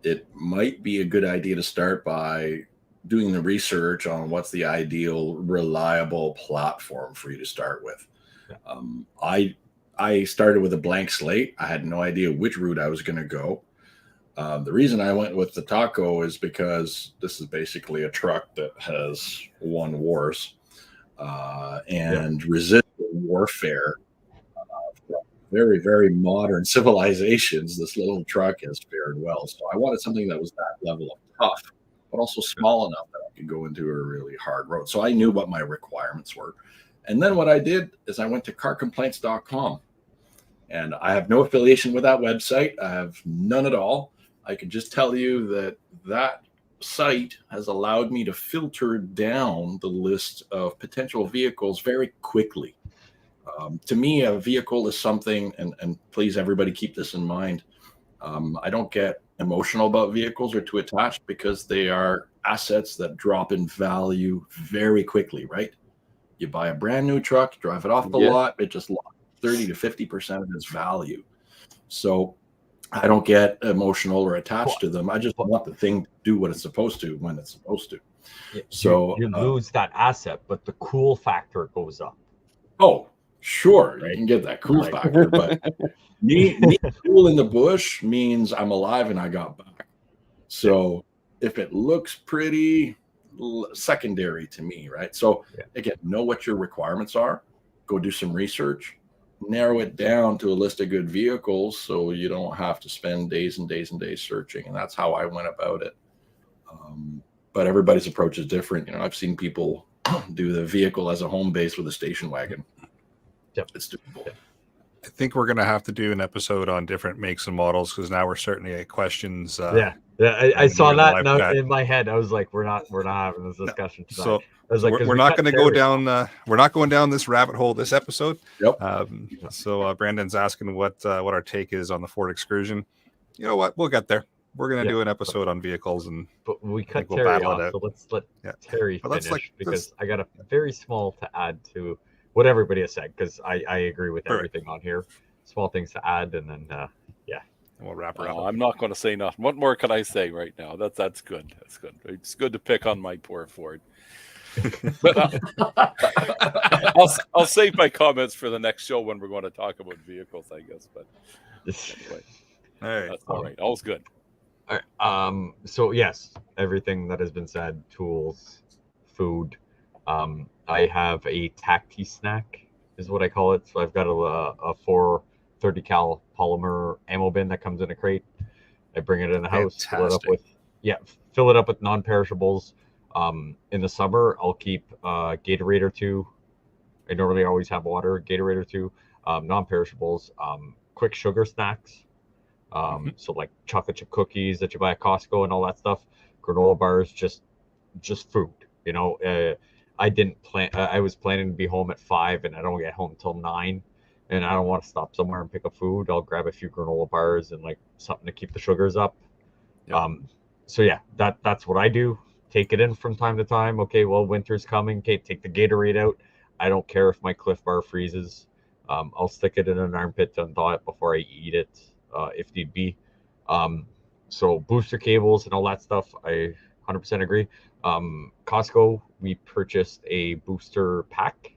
it might be a good idea to start by doing the research on what's the ideal, reliable platform for you to start with. I started with a blank slate. I had no idea which route I was going to go. The reason I went with the Taco is because this is basically a truck that has won wars. And resistant warfare from very, very modern civilizations. This little truck has fared well. So I wanted something that was that level of tough, but also small enough that I could go into a really hard road. So I knew what my requirements were. And then what I did is I went to carcomplaints.com. And I have no affiliation with that website. I have none at all. I can just tell you that site has allowed me to filter down the list of potential vehicles very quickly. To me, a vehicle is something, and please everybody keep this in mind. I don't get emotional about vehicles or too attached because they are assets that drop in value very quickly, right? You buy a brand new truck, drive it off the lot, it just lost 30 to 50% of its value. So I don't get emotional or attached to them. I just want the thing to do what it's supposed to when it's supposed to. So you lose that asset, but the cool factor goes up. Oh, sure, right? You can get that cool factor, but me cool in the bush means I'm alive and I got back. So if it looks pretty, secondary to me, right? So again, know what your requirements are, go do some research, narrow it down to a list of good vehicles so you don't have to spend days and days and days searching. And that's how I went about it. But everybody's approach is different. I've seen people do the vehicle as a home base with a station wagon. Yep. It's doable. I think we're going to have to do an episode on different makes and models because now we're starting to get questions. I saw that now in my head. I was like, we're not having this discussion tonight. So I was like, we're not going to go down. We're not going down this rabbit hole this episode. Yep. So Brandon's asking what our take is on the Ford Excursion. You know what? We'll get there. We're going to do an episode on vehicles, but we cut Terry off. So let's let Terry finish because I got a very small to add to what everybody has said because I agree with everything on here. Small things to add, and then we'll wrap her up. I'm not going to say nothing. What more can I say right now? That's good. That's good. It's good to pick on my poor Ford. But I'll save my comments for the next show when we're going to talk about vehicles, I guess. But anyway, all right, that's all right. All's good. All right. So yes, everything that has been said, tools, food. I have a tacti snack is what I call it. So I've got a 430 cal polymer ammo bin that comes in a crate. I bring it in the house, fill it up with non-perishables. In the summer, I'll keep Gatorade or two. I normally always have water, Gatorade or two, non-perishables, quick sugar snacks. So like chocolate chip cookies that you buy at Costco and all that stuff, granola bars, just food. I didn't plan. I was planning to be home at 5, and I don't get home till 9, and I don't want to stop somewhere and pick up food. I'll grab a few granola bars and like something to keep the sugars up. Yep. So yeah, that's what I do. Take it in from time to time. Okay, well, winter's coming. Okay, take the Gatorade out. I don't care if my Cliff Bar freezes. I'll stick it in an armpit to unthaw it before I eat it, if need be. So booster cables and all that stuff, I 100% agree. Costco, we purchased a booster pack,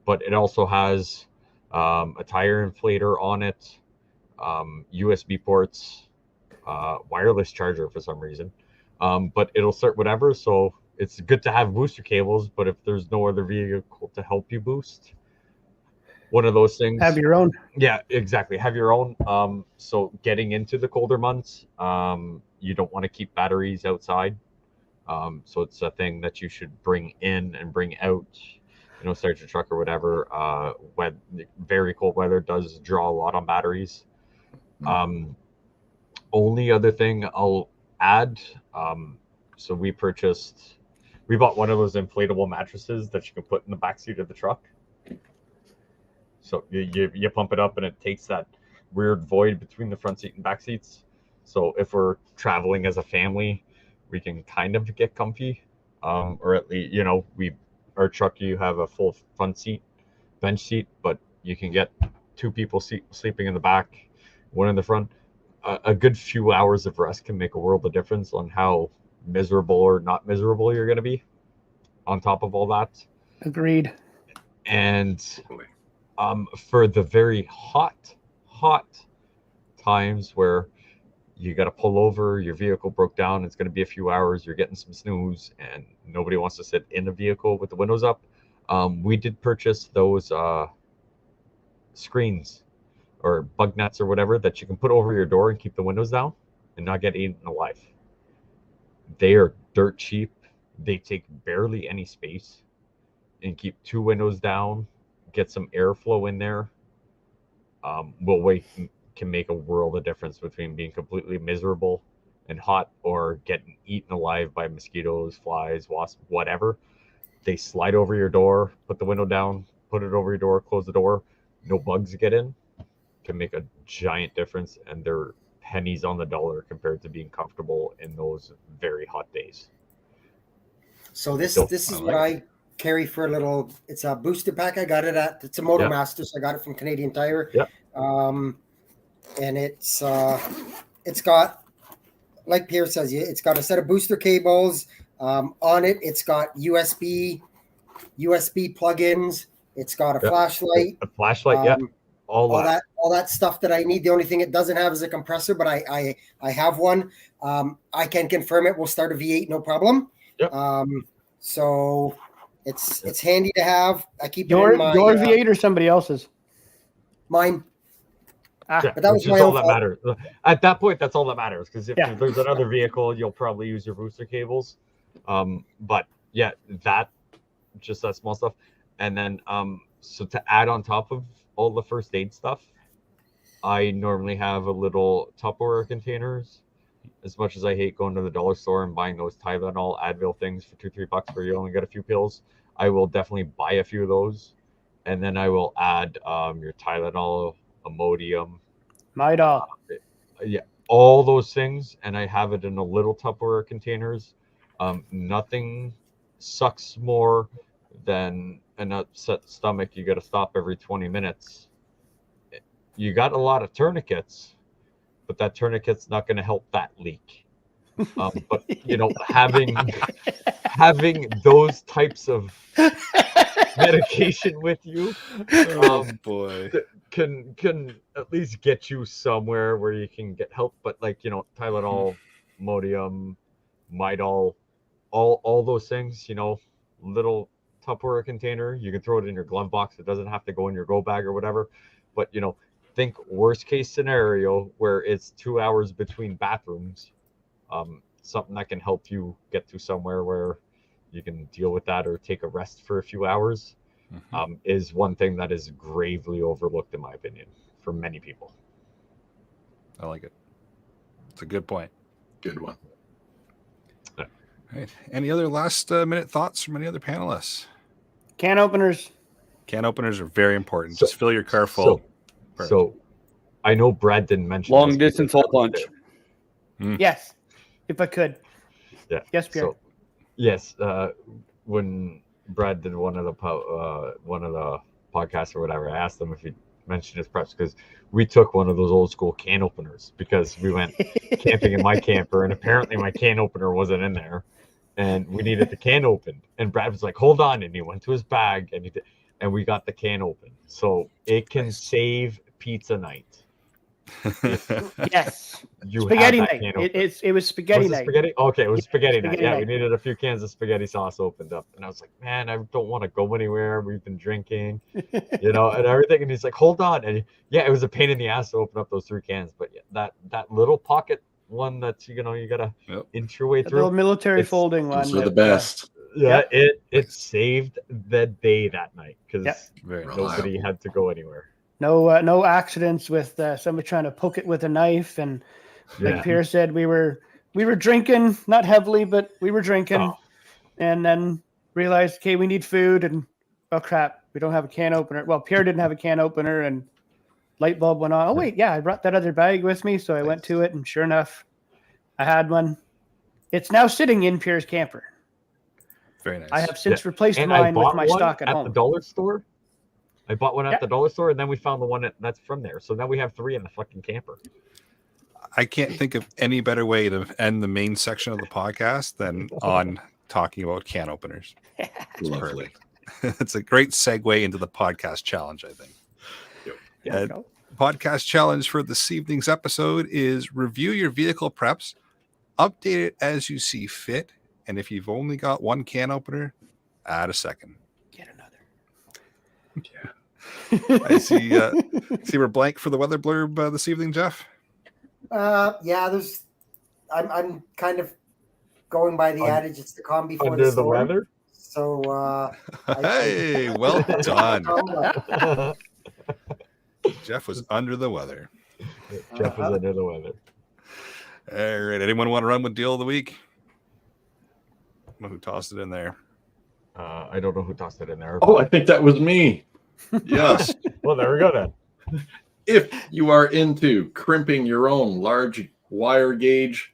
but it also has a tire inflator on it, USB ports, wireless charger for some reason. But it'll start whatever. So it's good to have booster cables, but if there's no other vehicle to help you boost, one of those things. Have your own. Yeah, exactly. Have your own. So getting into the colder months, you don't want to keep batteries outside. So it's a thing that you should bring in and bring out, start your truck or whatever. When very cold weather does draw a lot on batteries. Only other thing I'll add, so we bought one of those inflatable mattresses that you can put in the backseat of the truck. So you pump it up and it takes that weird void between the front seat and back seats. So if we're traveling as a family, we can kind of get comfy, or at least, our truck, you have a full front seat, bench seat, but you can get 2 people sleeping in the back, 1 in the front. A good few hours of rest can make a world of difference on how miserable or not miserable you're going to be on top of all that. Agreed. And for the very hot times where you got to pull over, your vehicle broke down, it's going to be a few hours, you're getting some snooze, and nobody wants to sit in the vehicle with the windows up. We did purchase those screens or bug nets or whatever that you can put over your door and keep the windows down and not get eaten alive. They are dirt cheap. They take barely any space and keep 2 windows down, get some airflow in there. Can make a world of difference between being completely miserable and hot or getting eaten alive by mosquitoes, flies, wasps, whatever. They slide over your door, put the window down, put it over your door, close the door, no bugs get in. Can make a giant difference, and they're pennies on the dollar compared to being comfortable in those very hot days. So this is what I carry for a little. It's a booster pack. I got it it's a Motor Master, so I got it from Canadian Tire. Yeah. And it's got, like Pierre says, it's got a set of booster cables on it. It's got USB plugins. It's got a flashlight. A flashlight, all that stuff that I need. The only thing it doesn't have is a compressor, but I have one. I can confirm it will start a V8, no problem. Yep. So it's handy to have. I keep it Your in my V8 or somebody else's? mine. Yeah, But that which was my is all own that fault. matters. At that point, that's all that matters. Because if Yeah. there's another vehicle, you'll probably use your booster cables. But yeah, that small stuff. And then so to add on top of all the first aid stuff, I normally have a little Tupperware containers. As much as I hate going to the dollar store and buying those Tylenol, Advil things for $2-3 where you only get a few pills, I will definitely buy a few of those, and then I will add your Tylenol, Imodium, Midol. yeah, all those things, and I have it in a little Tupperware containers. Nothing sucks more than an upset stomach. You got to stop every 20 minutes. You got a lot of tourniquets, but that tourniquet's not going to help that leak. But having those types of medication with you, boy, can at least get you somewhere where you can get help. But Tylenol, Imodium, Midol, all those things, little Tupperware container, you can throw it in your glove box. It doesn't have to go in your go bag or whatever. But think worst case scenario where it's 2 hours between bathrooms, something that can help you get to somewhere where you can deal with that or take a rest for a few hours, is one thing that is gravely overlooked, in my opinion, for many people. I like it. It's a good point. Good one. All right. Any other last minute thoughts from any other panelists? Can openers. Can openers are very important. Just fill your car full. So I know Brad didn't mention Long this distance hole punch. Yes, if I could. Yeah. Yes, Pierre. So, yes, when Brad did one of the podcasts or whatever, I asked him if he mentioned his preps, because we took one of those old school can openers because we went camping in my camper, and apparently my can opener wasn't in there, and we needed the can opened. And Brad was like, "Hold on," and he went to his bag and and we got the can open, so it can save pizza night. Yes. You Spaghetti have that night. can open. It was spaghetti Was it night. spaghetti? Okay, it was spaghetti night. spaghetti Yeah, night. we needed a few cans of spaghetti sauce opened up. And I was like, man, I don't want to go anywhere. We've been drinking, and everything. And he's like, hold on. And yeah, it was a pain in the ass to open up those 3 cans. But yeah, that little pocket one that you got to inch your way The through. little military folding one. Those are the best. Yeah, Yep. it saved the day that night because Very nice. nobody had to go anywhere. No accidents with somebody trying to poke it with a knife, and like Yeah. Pierre said, we were drinking, not heavily, but we were drinking, Oh. and then realized, okay, we need food, and oh crap, we don't have a can opener. Well, Pierre didn't have a can opener, and light bulb went on. Oh wait, yeah, I brought that other bag with me, so I went to it, and sure enough, I had one. It's now sitting in Pierre's camper. Very nice. I have since replaced And mine with bought my one stock at the home. dollar store. I bought one at the dollar store, and then we found the one that's from there. So now we have 3 in the fucking camper. I can't think of any better way to end the main section of the podcast than on talking about can openers. It's Lovely. perfect. It's a great segue into the podcast challenge, I think. There we go. Podcast challenge for this evening's episode is review your vehicle preps, update it as you see fit, and if you've only got one can opener, add a second. Get another. I see we're blank for the weather blurb this evening, Jeff. There's. I'm kind of going by the adage. It's the calm before Under the the storm. weather? So. Hey, well done. Jeff was under the weather. Jeff was under the weather. All right. Anyone want to run with deal of the week? Who tossed it in there? I don't know who tossed it in there. Oh, I think that was me. Yes. Well, there we go then. If you are into crimping your own large wire gauge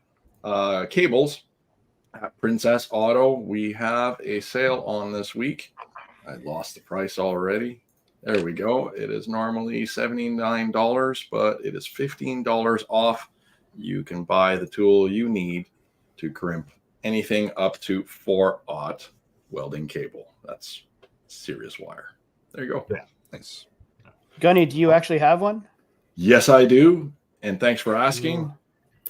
cables at Princess Auto, we have a sale on this week. I lost the price already. There we go. It is normally $79, but it is $15 off. You can buy the tool you need to crimp anything up to 4/0 welding cable. That's serious wire. There you go. Yeah. Nice. Gunny, do you actually have one? Yes, I do. And thanks for asking.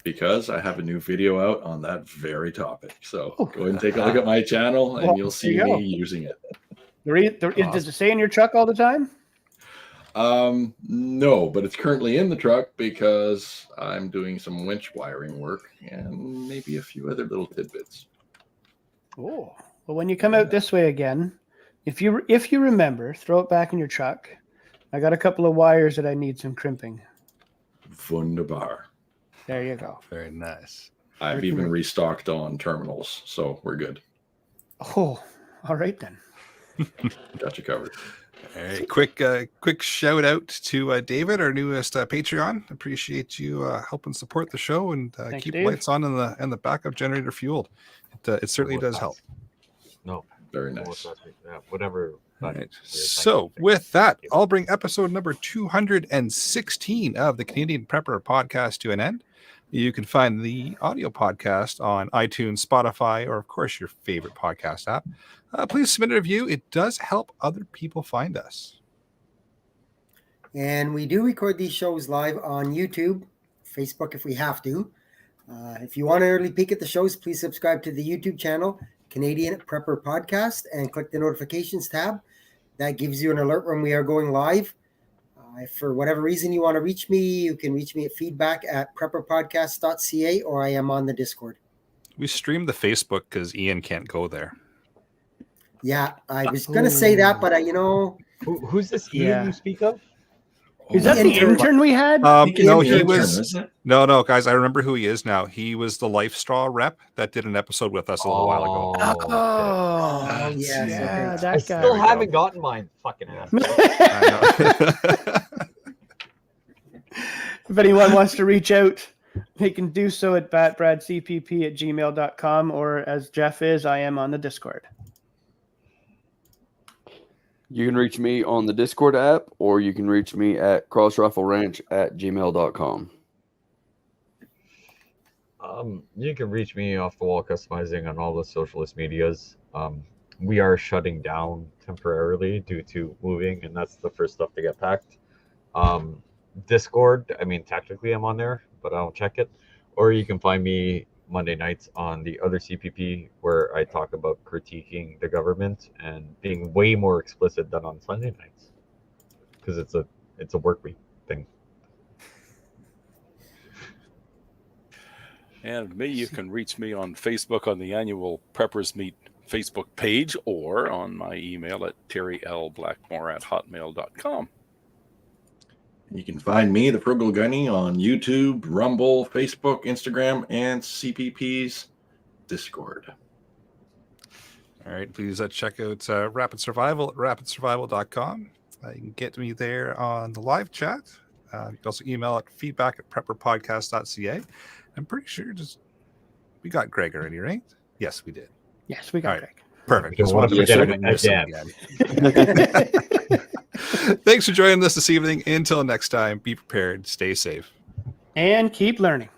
Because I have a new video out on that very topic. So go ahead and take a look at my channel, and you'll see there you me using it. Does it stay in your truck all the time? No, but it's currently in the truck because I'm doing some winch wiring work and maybe a few other little tidbits. Oh, well, when you come out this way again, if you remember, throw it back in your truck. I got a couple of wires that I need some crimping. Wunderbar. There you go. Very nice. I've even restocked on terminals, so we're good. Oh, all right then. Got you covered. All right, quick shout out to David, our newest Patreon. Appreciate you helping support the show and keep Dave. lights on and the backup generator fueled. It certainly does help. No, Very nice. Yeah, whatever. All right. So with that, I'll bring episode number 216 of the Canadian Prepper Podcast to an end. You can find the audio podcast on iTunes, Spotify, or of course your favorite podcast app. Please submit a review. It does help other people find us. And we do record these shows live on YouTube, Facebook if we have to. If you want an early peek at the shows, please subscribe to the YouTube channel, Canadian Prepper Podcast, and click the notifications tab. That gives you an alert when we are going live. If for whatever reason you want to reach me, you can reach me at feedback@prepperpodcast.ca, or I am on the Discord. We stream the Facebook because Ian can't go there. Yeah, I was going to say that, but who's this Ian you speak of? Is that the intern we had? No, Intern, he was. isn't it? No, guys, I remember who he is now. He was the Life Straw rep that did an episode with us a little while ago. Oh, yes, yeah, okay. that I guy. still haven't gotten mine. Fucking ass. If anyone wants to reach out, they can do so at batbradcpp@gmail.com, or as Jeff is, I am on the Discord. You can reach me on the Discord app, or you can reach me at crossrifleranch@gmail.com. You can reach me off the wall customizing on all the socialist medias. We are shutting down temporarily due to moving, and that's the first stuff to get packed. Discord, I mean, technically I'm on there, but I don't check it. Or you can find me Monday nights on the other CPP, where I talk about critiquing the government and being way more explicit than on Sunday nights, because it's a work week thing. And me, you can reach me on Facebook on the annual Preppers Meet Facebook page, or on my email at terrylblackmore@hotmail.com. You can find me, the Frugal Gunny, on YouTube, Rumble, Facebook, Instagram, and CPP's Discord. All right, please check out Rapid Survival at rapidsurvival.com. You can get me there on the live chat. You can also email at feedback@prepperpodcast.ca. I'm pretty sure we got Greg already, right? Yes, we did. Yes, we got All right. Greg. Perfect. Don't Just want wanted to to forget make sure I about didn't miss it again. Thanks for joining us this evening. Until next time, be prepared, stay safe, And keep learning.